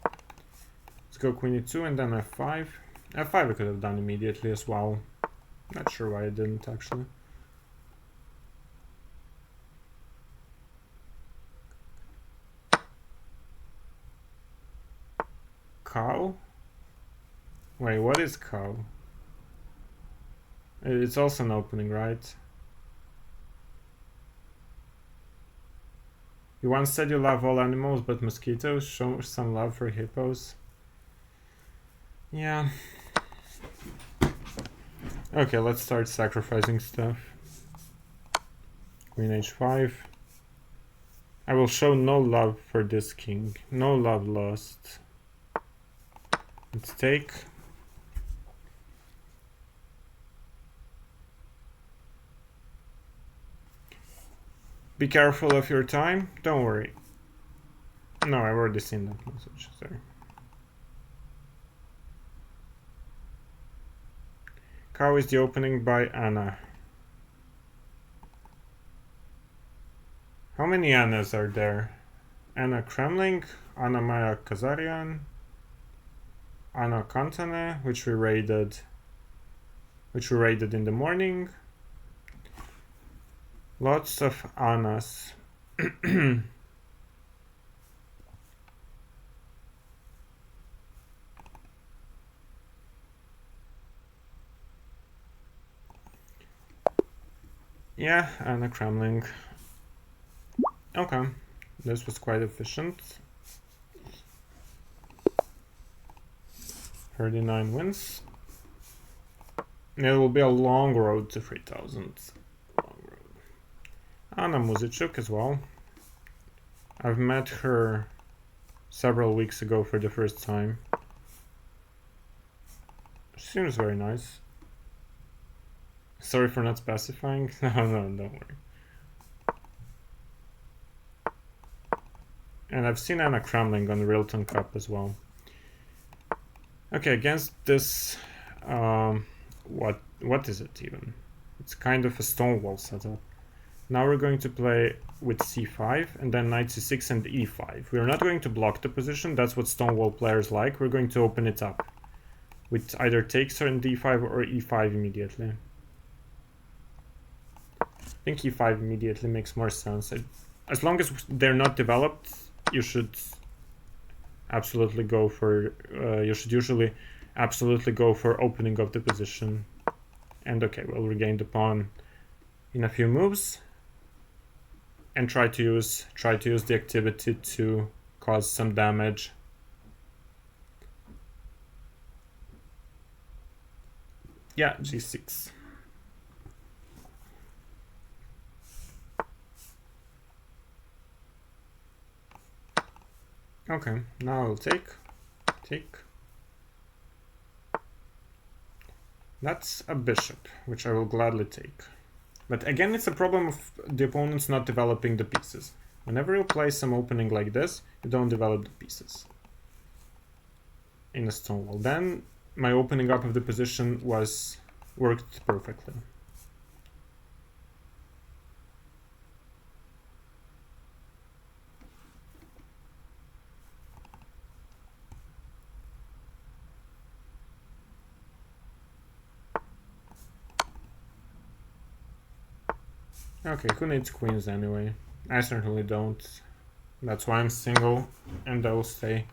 Let's go queen e2 and then f5. f5 I could have done immediately as well. Not sure why I didn't actually. Cow? Wait, what is cow? It's also an opening, right? You once said you love all animals but mosquitoes. Show some love for hippos. Yeah. Okay, let's start sacrificing stuff. Queen h5. I will show no love for this king. No love lost. Let's take. Be careful of your time. Don't worry. No, I've already seen that message. Sorry. Cow is the opening by Anna. How many Annas are there? Anna Kremling, Anna Maya Kazarian, Anna Kantane, which we raided in the morning. Lots of Annas. Yeah, Anna Kremling. Okay, this was quite efficient. 39 wins. It will be a long road to 3000. Long road. Anna Muzichuk as well. I've met her several weeks ago for the first time. She seems very nice. Sorry for not specifying. No, don't worry. And I've seen Anna Kremling on the Rilton Cup as well. Okay, against this, what is it even? It's kind of a stonewall setup. Now we're going to play with c5 and then knight c6 and e5. We're not going to block the position. That's what stonewall players like. We're going to open it up with either takes on d5 or e5 immediately. I think e5 immediately makes more sense. As long as they're not developed, you should absolutely go for, you should usually absolutely go for opening of the position. And okay, we'll regain the pawn in a few moves and try to use the activity to cause some damage. Yeah, g6. Okay, now I'll take. That's a bishop, which I will gladly take. But again, it's a problem of the opponent's not developing the pieces. Whenever you play some opening like this, you don't develop the pieces in a stone wall. Then my opening up of the position worked perfectly. Okay, who needs queens anyway? I certainly don't. That's why I'm single, and I will stay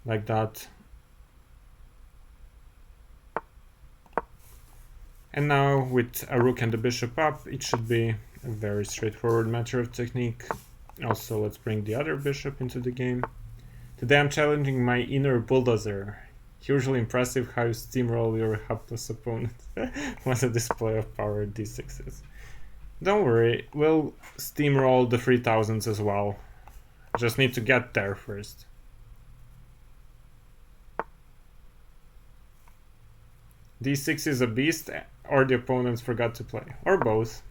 like that. And now, with a rook and a bishop up, it should be a very straightforward matter of technique. Also, let's bring the other bishop into the game. Today I'm challenging my inner bulldozer. Hugely impressive how you steamroll your hapless opponent. What a display of power d6 is. Don't worry, we'll steamroll the 3000s as well. Just need to get there first. d6 is a beast, or the opponents forgot to play, or both.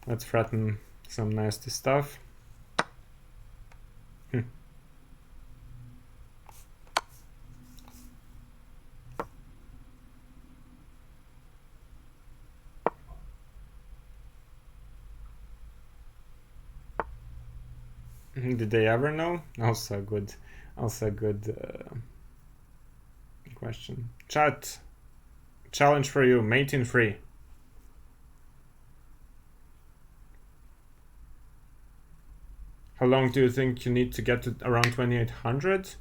Let's threaten some nasty stuff. Did they ever know? Also a good question. Chat, challenge for you, mate in free. How long do you think you need to get to around 2800?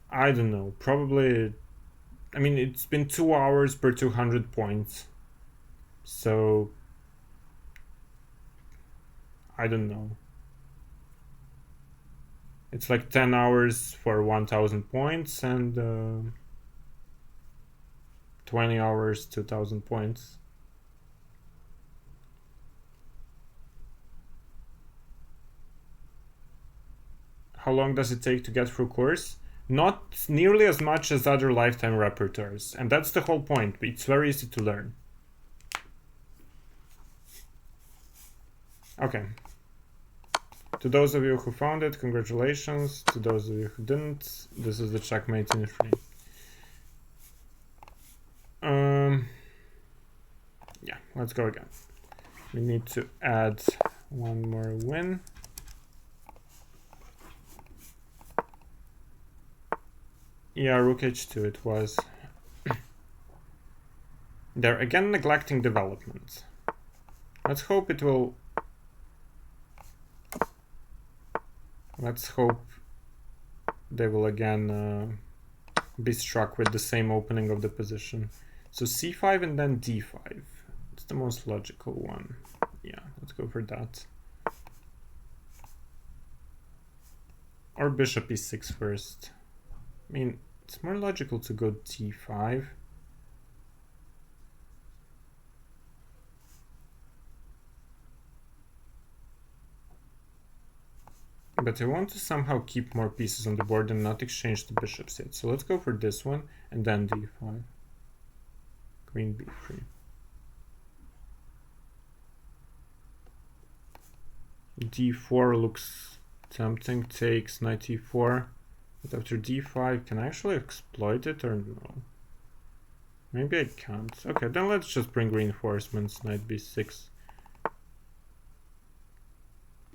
I don't know, probably, I mean, it's been 2 hours per 200 points. So, I don't know. It's like 10 hours for 1000 points and 20 hours, 2000 points. How long does it take to get through course? Not nearly as much as other lifetime repertoires, and that's the whole point. It's very easy to learn. Okay. To those of you who found it, congratulations. To those of you who didn't, this is the checkmate in 3. Yeah, let's go again. We need to add one more win. Yeah, rook h2 it was. They're again neglecting development. Let's hope it will... Let's hope they will again be struck with the same opening of the position. So c5 and then d5. It's the most logical one. Yeah, let's go for that. Or bishop e6 first. I mean, it's more logical to go d5. But I want to somehow keep more pieces on the board and not exchange the bishops yet. So let's go for this one and then d5. Queen b3. d4 looks tempting. Takes knight e4. But after d5, can I actually exploit it or no? Maybe I can't. Okay, then let's just bring reinforcements. Knight b6.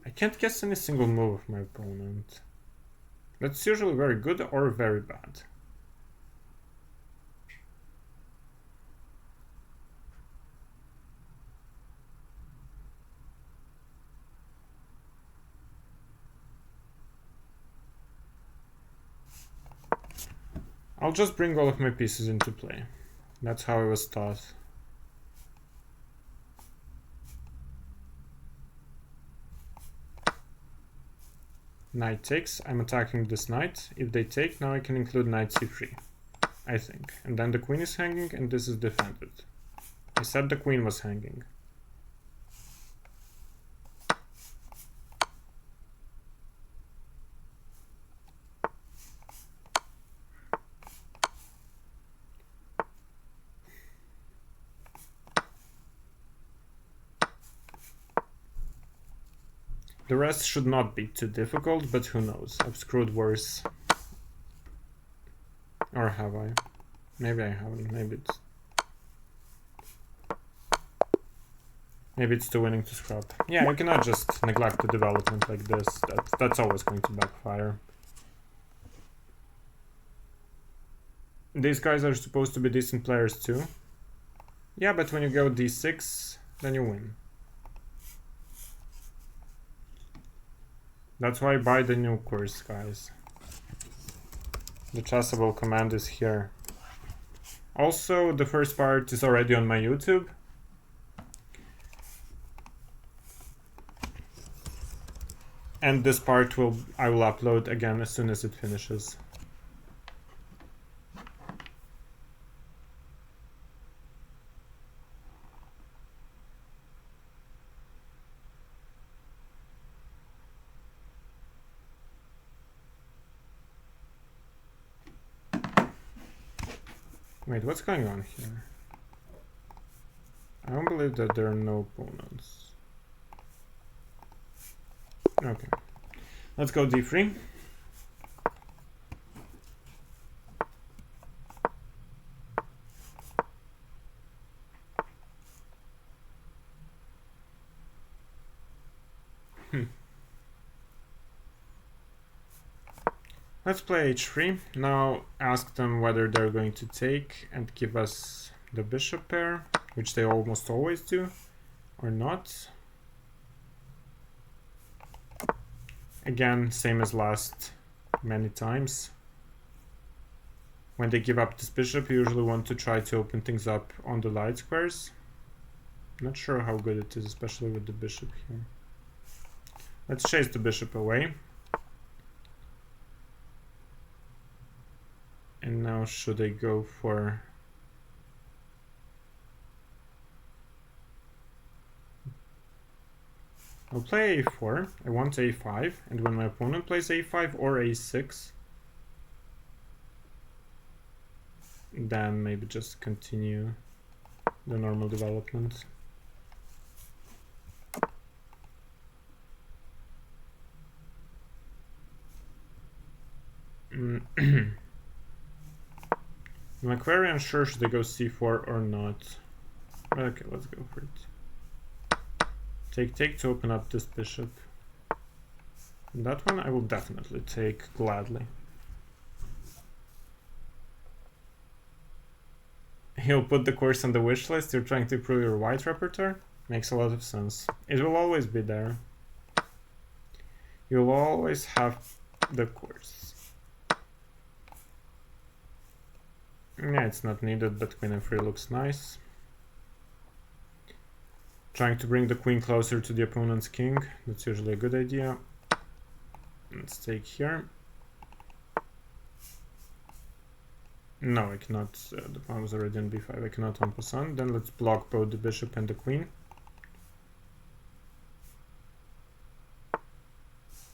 I can't guess any single move of my opponent. That's usually very good or very bad. I'll just bring all of my pieces into play. That's how I was taught. Knight takes. I'm attacking this knight. If they take, now I can include knight c3, I think. And then the queen is hanging, and this is defended. I said the queen was hanging. The rest should not be too difficult, but who knows? I've screwed worse. Or have I? Maybe I haven't. Maybe it's too winning to scrap. Yeah, you cannot just neglect the development like this. That's always going to backfire. These guys are supposed to be decent players too. Yeah, but when you go d6, then you win. That's why I buy the new course, guys. The Chessable command is here. Also, the first part is already on my YouTube. And this part I will upload again as soon as it finishes. Wait, what's going on here? I don't believe that there are no opponents. Okay. Let's go d3. Let's play h3. Now ask them whether they're going to take and give us the bishop pair, which they almost always do, or not. Again, same as last many times. When they give up this bishop, you usually want to try to open things up on the light squares. Not sure how good it is, especially with the bishop here. Let's chase the bishop away. And now should I go for... I'll play a4, I want a5, and when my opponent plays a5 or a6, then maybe just continue the normal development. I'm very unsure should I go c4 or not. Okay, let's go for it. Take to open up this bishop. And that one I will definitely take gladly. He'll put the course on the wish list. You're trying to improve your white repertoire? Makes a lot of sense. It will always be there. You'll always have the course. Yeah, it's not needed, but queen f3 looks nice. Trying to bring the queen closer to the opponent's king. That's usually a good idea. Let's take here. No, I cannot. The pawn was already on b5. I cannot en passant. Then let's block both the bishop and the queen.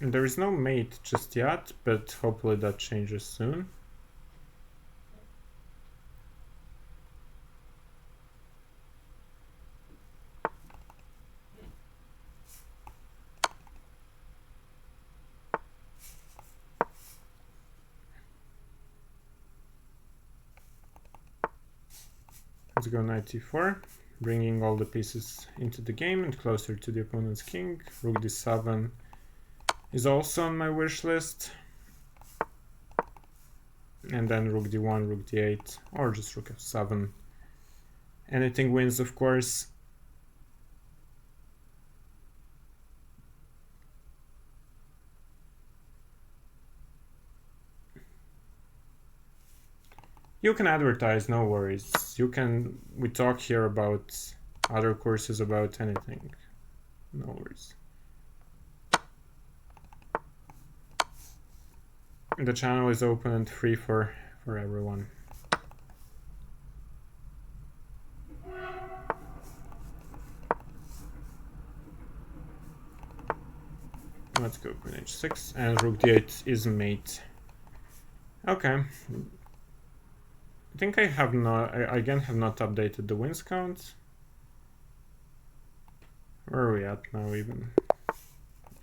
And there is no mate just yet, but hopefully that changes soon. Let's go knight e4, bringing all the pieces into the game and closer to the opponent's king. Rook d7 is also on my wish list. And then rook d1, rook d8, or just rook f7. Anything wins, of course. You can advertise, no worries. We talk here about other courses, about anything. No worries. The channel is open and free for everyone. Let's go queen h6, and rook d8 is mate. Okay. I think I again have not updated the wins count. Where are we at now even?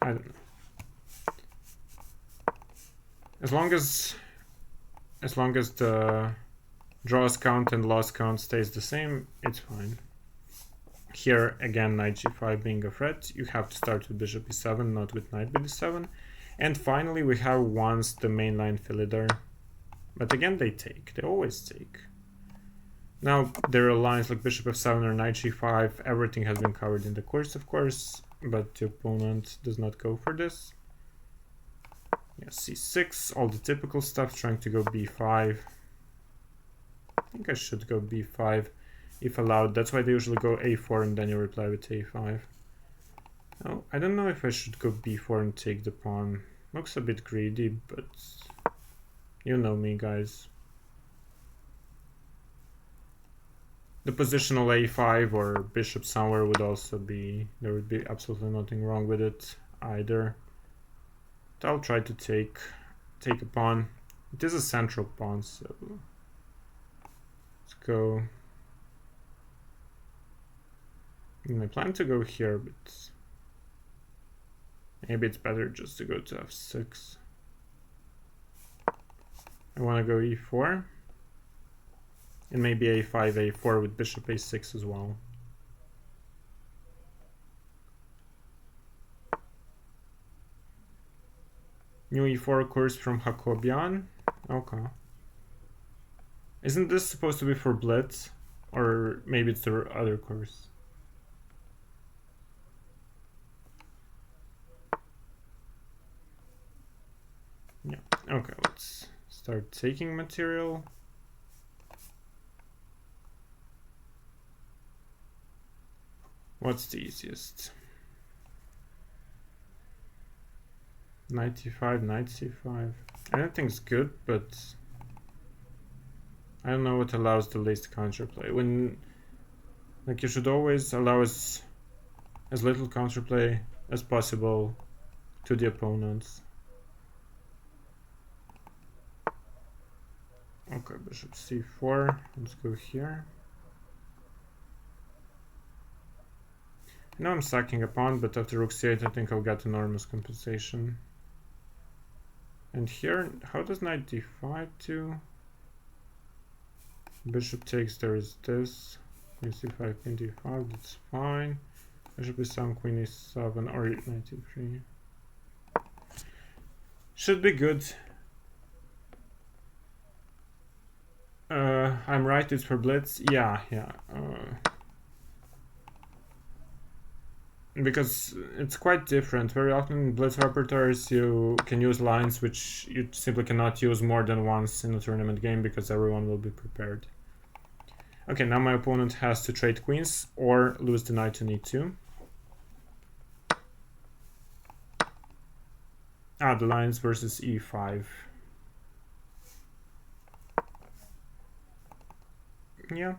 I don't know. As long as the draws count and loss count stays the same, it's fine. Here again, knight g5 being a threat, you have to start with bishop e7, not with knight bd7. And finally we have once the mainline fillet. But again they always take. Now there are lines like bishop f7 or knight g5, everything has been covered in the course of course, but the opponent does not go for this. Yeah, c6, all the typical stuff, trying to go b5. I think I should go b5 if allowed. That's why they usually go a4 and then you reply with a5. Oh, I don't know if I should go b4 and take the pawn. Looks a bit greedy, but you know me, guys. The positional a5 or bishop somewhere would also be, there would be absolutely nothing wrong with it either. But I'll try to take a pawn. It is a central pawn, so let's go. I plan to go here, but maybe it's better just to go to f6. I want to go e4. And maybe a5, a4 with bishop a6 as well. New e4 course from Hakobian. Okay. Isn't this supposed to be for Blitz? Or maybe it's the other course? Yeah, okay, let's start taking material. What's the easiest? Knight e5, knight c5. Anything's good, but I don't know what allows the least counterplay. When, like, you should always allow as little counterplay as possible to the opponents. Okay, bishop c4. Let's go here. Now I'm sacking a pawn, but after rook c8 I think I'll get enormous compensation. And here, how does knight d5 do? Bishop takes, there is this. Queen c5, queen d5, that's fine. Bishop e7, queen e7, or knight e3. Should be good. I'm right, it's for blitz. Yeah. Because it's quite different. Very often in blitz repertoires you can use lines which you simply cannot use more than once in a tournament game because everyone will be prepared. Okay, now my opponent has to trade queens or lose the knight to e2. Ah, the lines versus e5. Yeah.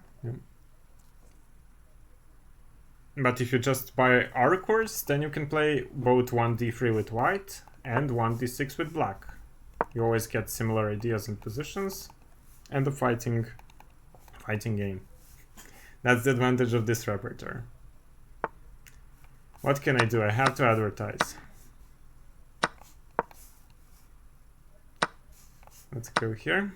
But if you just buy our course, then you can play both 1d3 with white and 1d6 with black. You always get similar ideas and positions, and a fighting game. That's the advantage of this repertoire. What can I do? I have to advertise. Let's go here.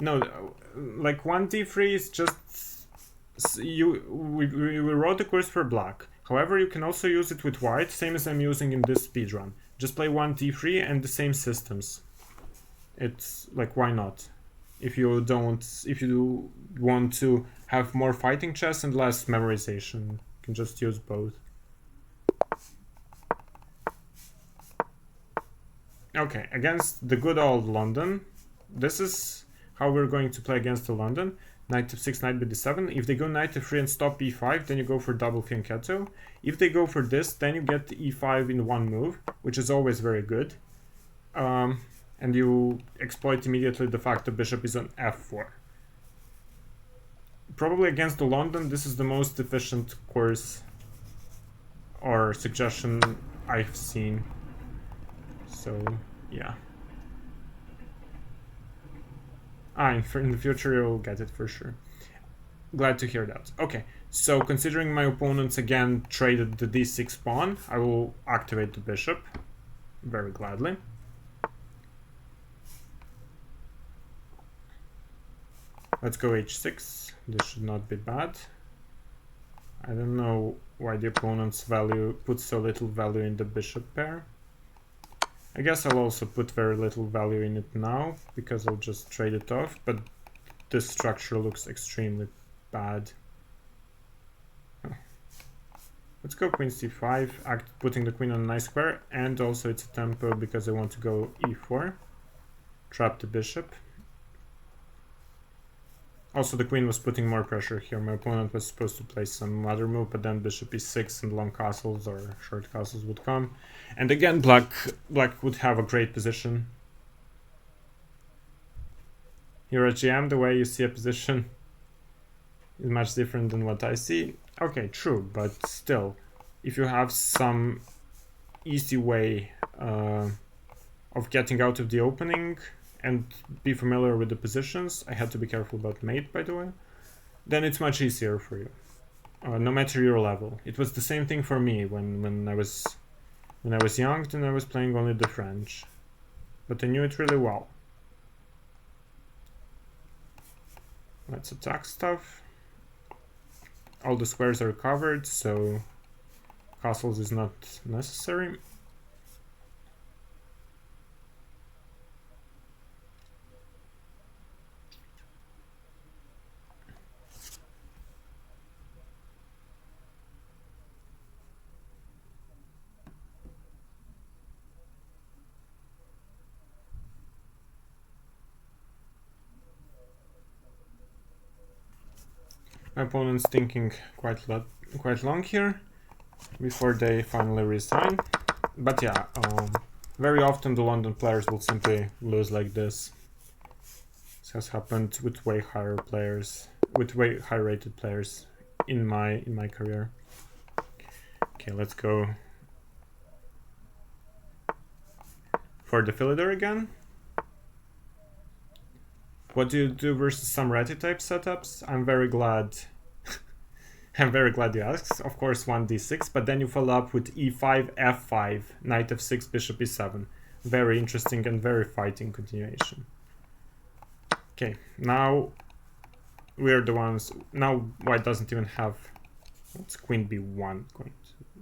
No, like 1d3 is just we wrote the course for black. However, you can also use it with white, same as I'm using in this speedrun. Just play 1d3 and the same systems. It's like, why not? If you want to have more fighting chess and less memorization, you can just use both. Okay, against the good old London, this is how we're going to play against the London. Knight f6, knight bd7. If they go knight f3 and stop e5, then you go for double fianchetto. If they go for this, then you get e5 in one move, which is always very good. And you exploit immediately the fact the bishop is on f4. Probably against the London, this is the most efficient course or suggestion I've seen. So, yeah. In the future you'll get it for sure. Glad to hear that. Okay, so considering my opponents again traded the d6 pawn, I will activate the bishop very gladly. Let's go h6. This should not be bad. I don't know why the opponent's value puts so little value in the bishop pair. I guess I'll also put very little value in it now, because I'll just trade it off, but this structure looks extremely bad. Let's go queen c5, putting the queen on a nice square, and also it's a tempo because I want to go e4, trap the bishop. Also the queen was putting more pressure here. My opponent was supposed to play some other move, but then bishop e6 and long castles or short castles would come. And again, black would have a great position. Here at GM, the way you see a position is much different than what I see. Okay, true, but still, if you have some easy way of getting out of the opening and be familiar with the positions, I had to be careful about mate, by the way, then it's much easier for you, no matter your level. It was the same thing for me when I was young, then I was playing only the French, but I knew it really well. Let's attack stuff. All the squares are covered, so castles is not necessary. My opponent's thinking quite long here before they finally resign. But yeah, very often the London players will simply lose like this. This has happened with way higher players, with way high rated players in my career. Okay, let's go for the Philidor again. What do you do versus some ratty type setups? I'm very glad you asked. Of course, 1d6, but then you follow up with e5, f5, knight f6, bishop e7. Very interesting and very fighting continuation. Okay, now we're the ones. Now white doesn't even have. What's queen b1 going to?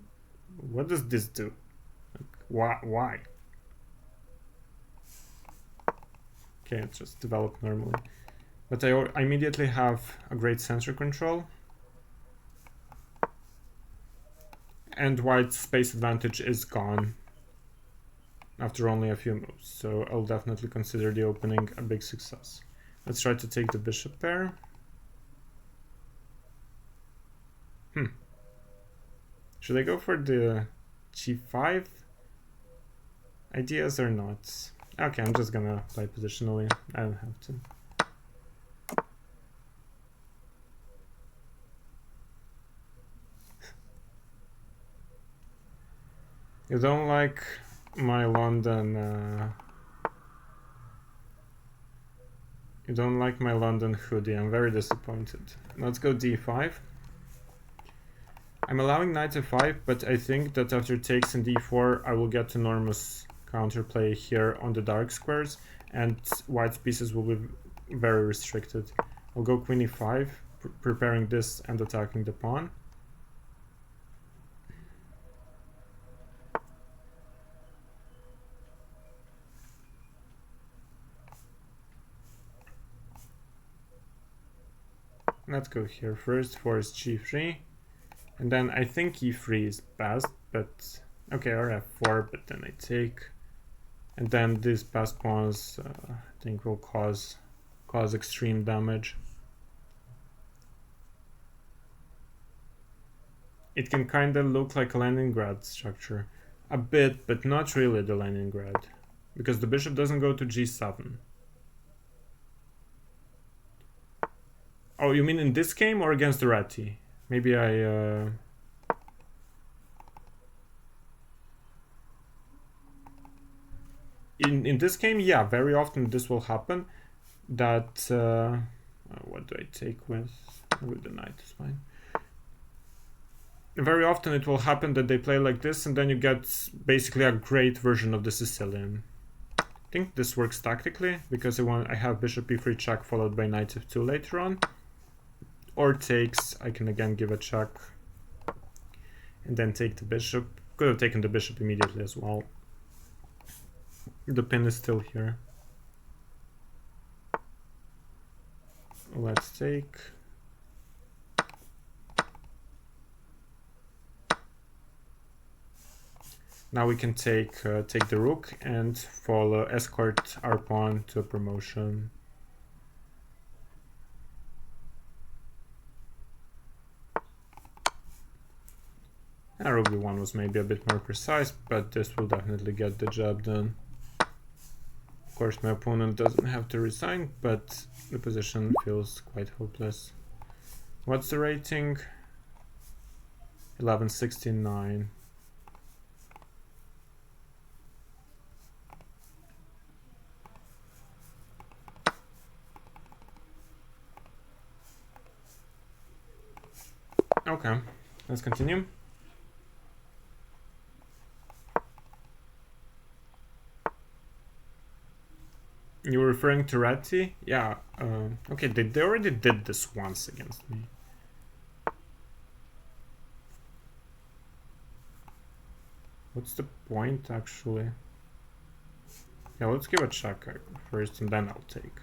What does this do? Like, why? Okay, it just developed normally. But I immediately have a great sensor control. And white's space advantage is gone after only a few moves. So I'll definitely consider the opening a big success. Let's try to take the bishop pair. Should I go for the g5 ideas or not? Okay, I'm just gonna play positionally. I don't have to. You don't like my London... You don't like my London hoodie. I'm very disappointed. Let's go d5. I'm allowing knight f5, but I think that after takes and d4, I will get enormous counterplay here on the dark squares, and white's pieces will be very restricted. I'll go queen e5, preparing this and attacking the pawn. Let's go here first, force g3, and then I think e3 is best, but okay, or f4, but then I take. And then these passed pawns, I think, will cause extreme damage. It can kind of look like a Leningrad structure. A bit, but not really the Leningrad. Because the bishop doesn't go to g7. Oh, you mean in this game or against the Ratti? Maybe I... In this game, yeah, very often this will happen. That... what do I take with? With the knight is fine. Very often it will happen that they play like this, and then you get basically a great version of the Sicilian. I think this works tactically, because I have bishop e3 check followed by knight f2 later on. Or takes, I can again give a check. And then take the bishop. Could have taken the bishop immediately as well. The pin is still here. Let's take. Now we can take the rook and escort our pawn to a promotion. Rook b1 was maybe a bit more precise, but this will definitely get the job done. Of course, my opponent doesn't have to resign, but the position feels quite hopeless. What's the rating? 1169. Okay, let's continue. You were referring to Ratti? Yeah, okay, they already did this once against me. What's the point, actually? Yeah, let's give a check first, and then I'll take.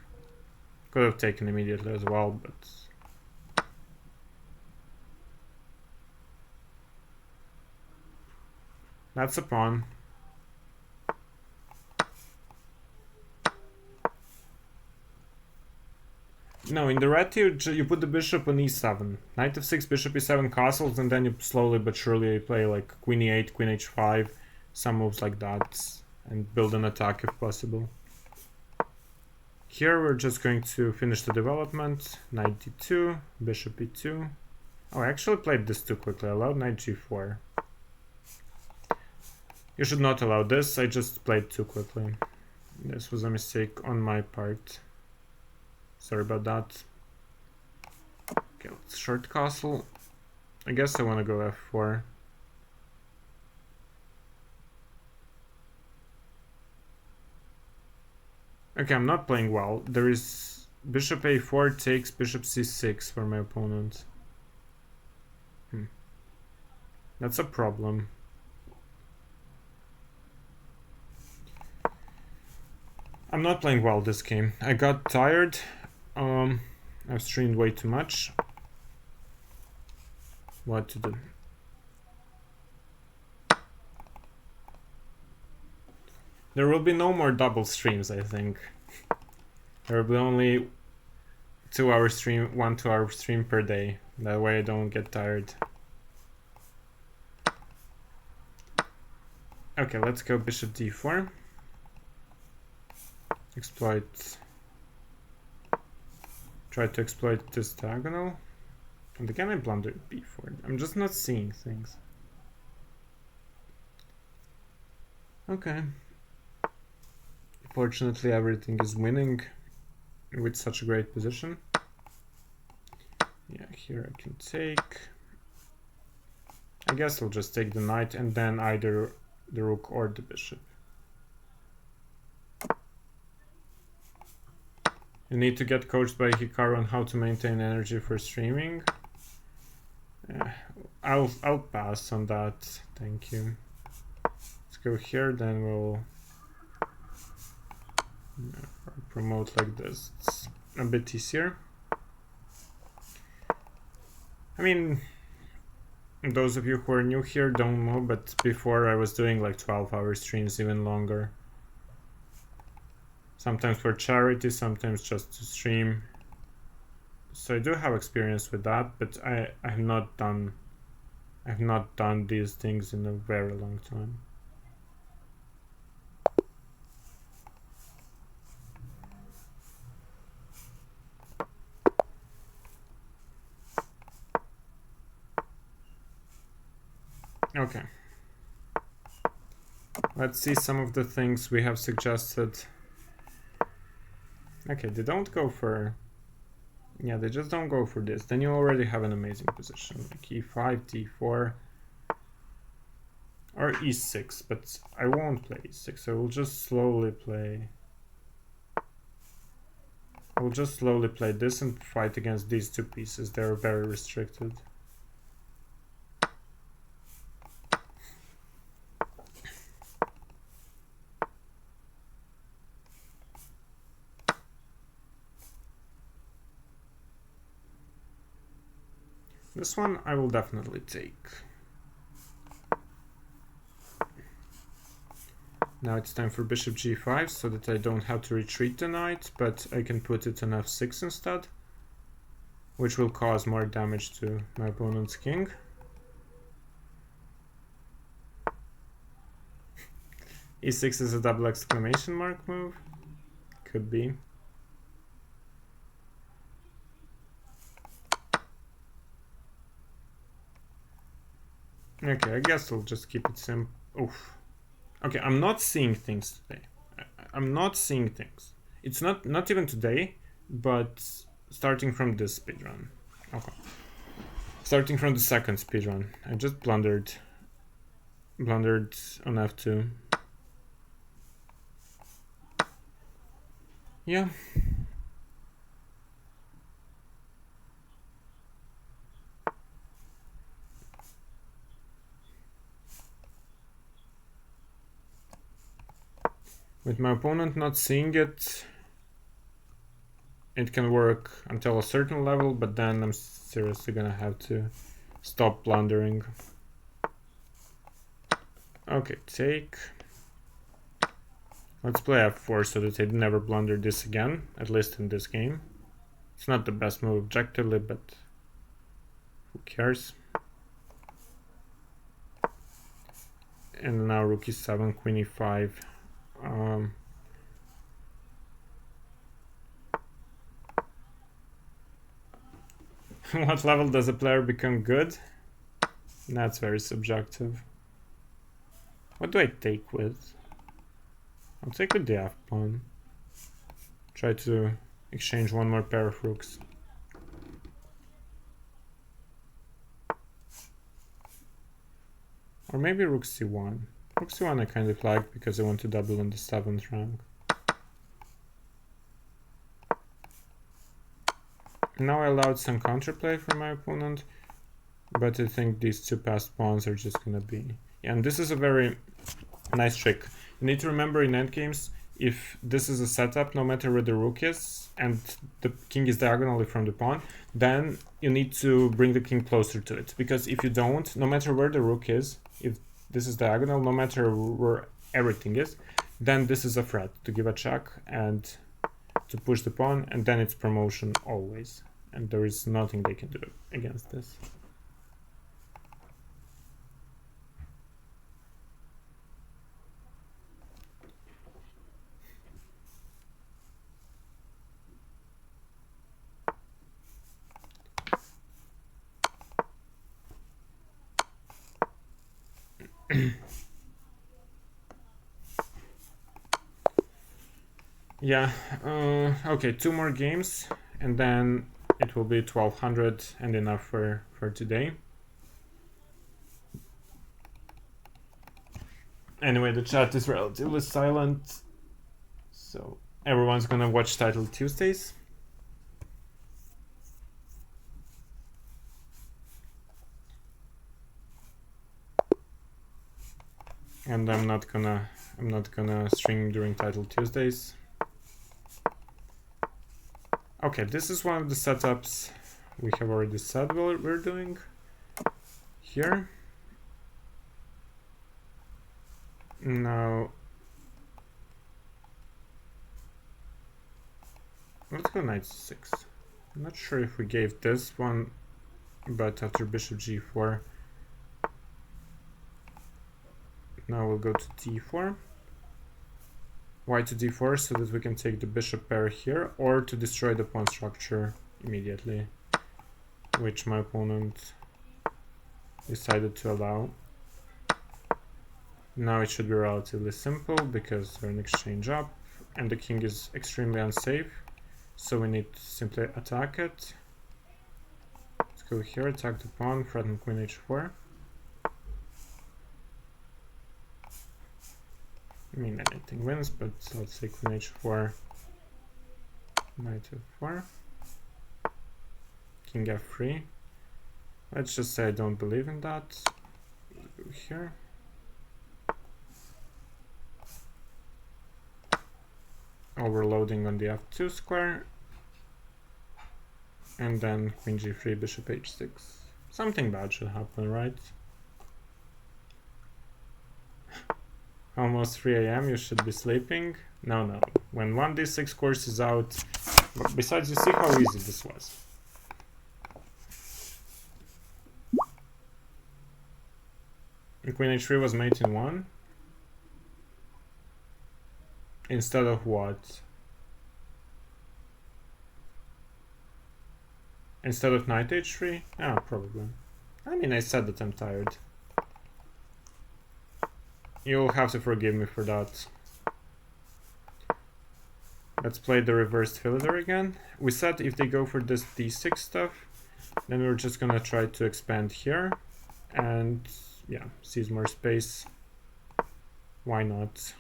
Could have taken immediately as well, but... That's a pawn. No, in the Ratti you put the bishop on e7. Knight f6, bishop e7 castles, and then you slowly but surely play like queen e8, queen h5, some moves like that, and build an attack if possible. Here we're just going to finish the development. Knight d2, bishop e2. Oh, I actually played this too quickly. I allowed knight g4. You should not allow this, I just played too quickly. This was a mistake on my part. Sorry about that. Okay, let's short castle. I guess I want to go f4. Okay, I'm not playing well. There is bishop a4 takes bishop c6 for my opponent. That's a problem. I'm not playing well this game. I got tired. I've streamed way too much. What to do? There will be no more double streams, I think. There will be only 2-hour stream, 1 2-hour stream per day. That way I don't get tired. Okay, let's go bishop d4. Try to exploit this diagonal. And again I blundered b4. I'm just not seeing things. Okay. Fortunately everything is winning with such a great position. Yeah, here I can take. I guess I'll just take the knight and then either the rook or the bishop. You need to get coached by Hikaru on how to maintain energy for streaming. I'll pass on that. Thank you. Let's go here, then we'll promote like this. It's a bit easier. I mean, those of you who are new here don't know, but before I was doing like 12-hour streams, even longer. Sometimes for charity, sometimes just to stream. So I do have experience with that, but I have not done these things in a very long time. Okay. Let's see some of the things we have suggested. Okay, they don't go for... Yeah, they just don't go for this. Then you already have an amazing position. Like e5, d4, or e6, but I won't play e6. I will just slowly play... I will just slowly play this and fight against these two pieces. They're very restricted. This one I will definitely take. Now it's time for bishop g5 so that I don't have to retreat the knight, but I can put it on f6 instead, which will cause more damage to my opponent's king. e6 is a double exclamation mark move. Could be. Okay, I guess I'll just keep it simple. Oof. Okay, I'm not seeing things today. I'm not seeing things. It's not even today, but starting from this speedrun. Okay. Starting from the second speedrun. I just blundered on f2. Yeah. With my opponent not seeing it, it can work until a certain level, but then I'm seriously gonna have to stop blundering. Okay, take. Let's play f4 so that I never blunder this again, at least in this game. It's not the best move objectively, but who cares? And now rook e7, queen e5. What level does a player become good? That's very subjective. What do I take with? I'll take with the f-pawn. Try to exchange one more pair of rooks. Or maybe rook c1. Rook c1 I kind of like because I want to double in the 7th rank. Now I allowed some counterplay from my opponent, but I think these two passed pawns are just gonna be... Yeah, and this is a very nice trick. You need to remember in endgames, if this is a setup, no matter where the rook is, and the king is diagonally from the pawn, then you need to bring the king closer to it. Because if you don't, no matter where the rook is, if this is diagonal, no matter where everything is, then this is a threat to give a check and to push the pawn, and then it's promotion always. And there is nothing they can do against this. Yeah, okay, 2 more games and then it will be 1200 and enough for today. Anyway, the chat is relatively silent, so everyone's gonna watch Title Tuesdays. And I'm not gonna stream during Title Tuesdays. Okay, this is one of the setups we have already said we're doing here. Now, Let's go knight c6. I'm not sure if we gave this one, but after bishop g4, now we'll go to d4. Why to d4? So that we can take the bishop pair here, or to destroy the pawn structure immediately, which my opponent decided to allow. Now it should be relatively simple because we're an exchange up and the king is extremely unsafe, so we need to simply attack it. Let's go here, attack the pawn, threaten queen h4. I mean, anything wins, but let's say queen h4, knight f4, king f3. Let's just say I don't believe in that. Let's go here. Overloading on the f2 square, and then queen g3, bishop h6. Something bad should happen, right? Almost 3 AM, you should be sleeping. No. When 1d6 course is out, besides, you see how easy this was. And queen h3 was mate in 1. Instead of what? Instead of knight h3? Ah, probably. I mean, I said that I'm tired. You'll have to forgive me for that. Let's play the reversed fiddler again. We said if they go for this d6 stuff, then we're just gonna try to expand here and, yeah, seize more space. Why not?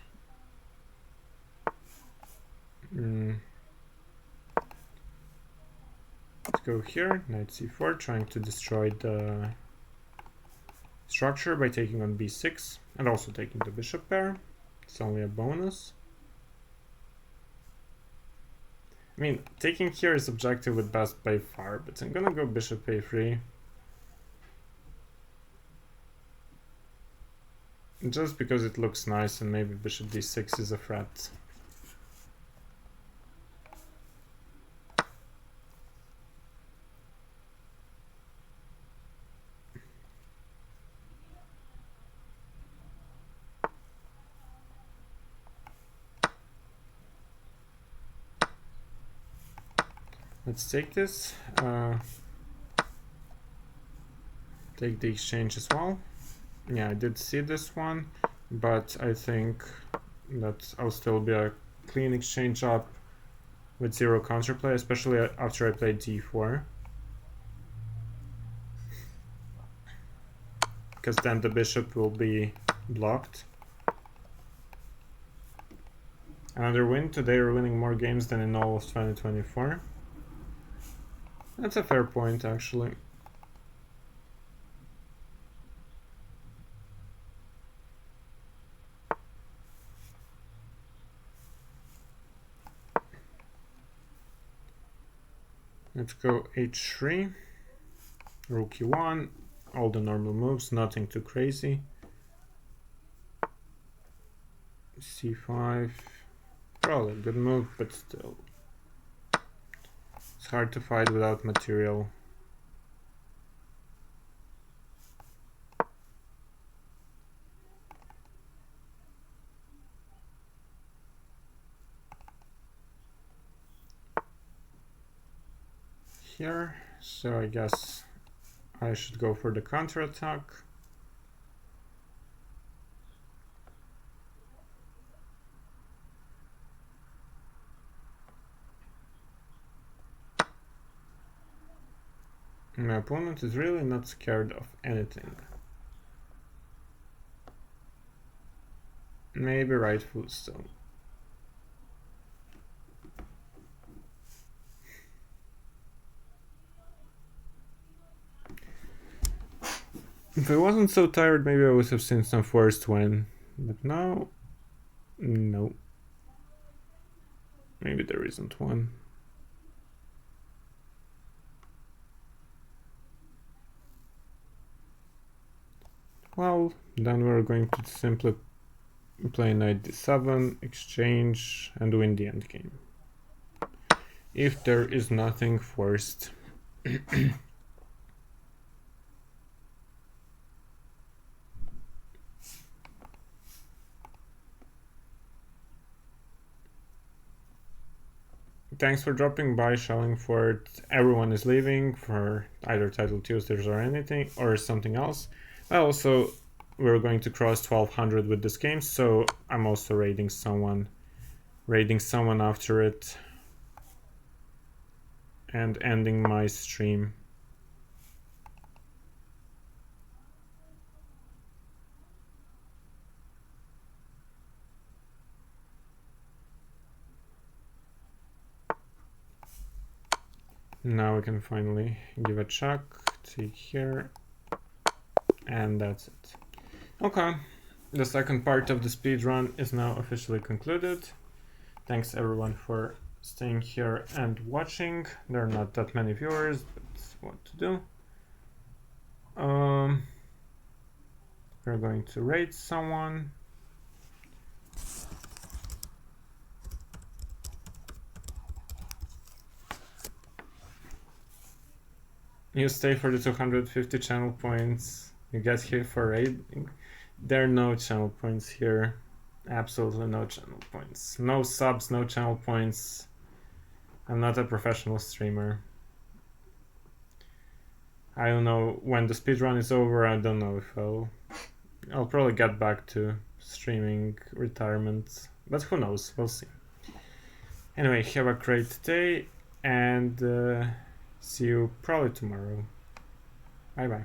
Let's go here, knight c4, trying to destroy the structure by taking on b6 and also taking the bishop pair. It's only a bonus. I mean, taking here is objective with best by far, but I'm gonna go bishop a3. Just because it looks nice, and maybe bishop d6 is a threat. Let's take this, take the exchange as well. Yeah, I did see this one, but I think that I'll still be a clean exchange up with zero counterplay, especially after I play d4. Because then the bishop will be blocked. Another win. Today we're winning more games than in all of 2024. That's a fair point, actually. Let's go h3, rook e1, all the normal moves, nothing too crazy. c5, probably a good move, but still. It's hard to fight without material. Here, so I guess I should go for the counterattack. My opponent is really not scared of anything. Maybe rightfully so. If I wasn't so tired, maybe I would have seen some forced win. But now, no. Maybe there isn't one. Well, then we're going to simply play knight d7, exchange, and win the endgame. if there is nothing forced. Thanks for dropping by, Shellingford. Everyone is leaving for either Title Tuesdays or anything or something else. Also, we're going to cross 1200 with this game, so I'm also raiding someone after it and ending my stream. Now we can finally give a check, take here, and that's it. Okay, the second part of the speedrun is now officially concluded. Thanks everyone for staying here and watching. There are not that many viewers, but what to do. We're going to raid someone. You stay for the 250 channel points. You get here for raiding. There are no channel points here. Absolutely no channel points. No subs, no channel points. I'm not a professional streamer. I don't know when the speedrun is over. I don't know if I'll probably get back to streaming retirement, but who knows, we'll see. Anyway, have a great day and see you probably tomorrow. Bye bye.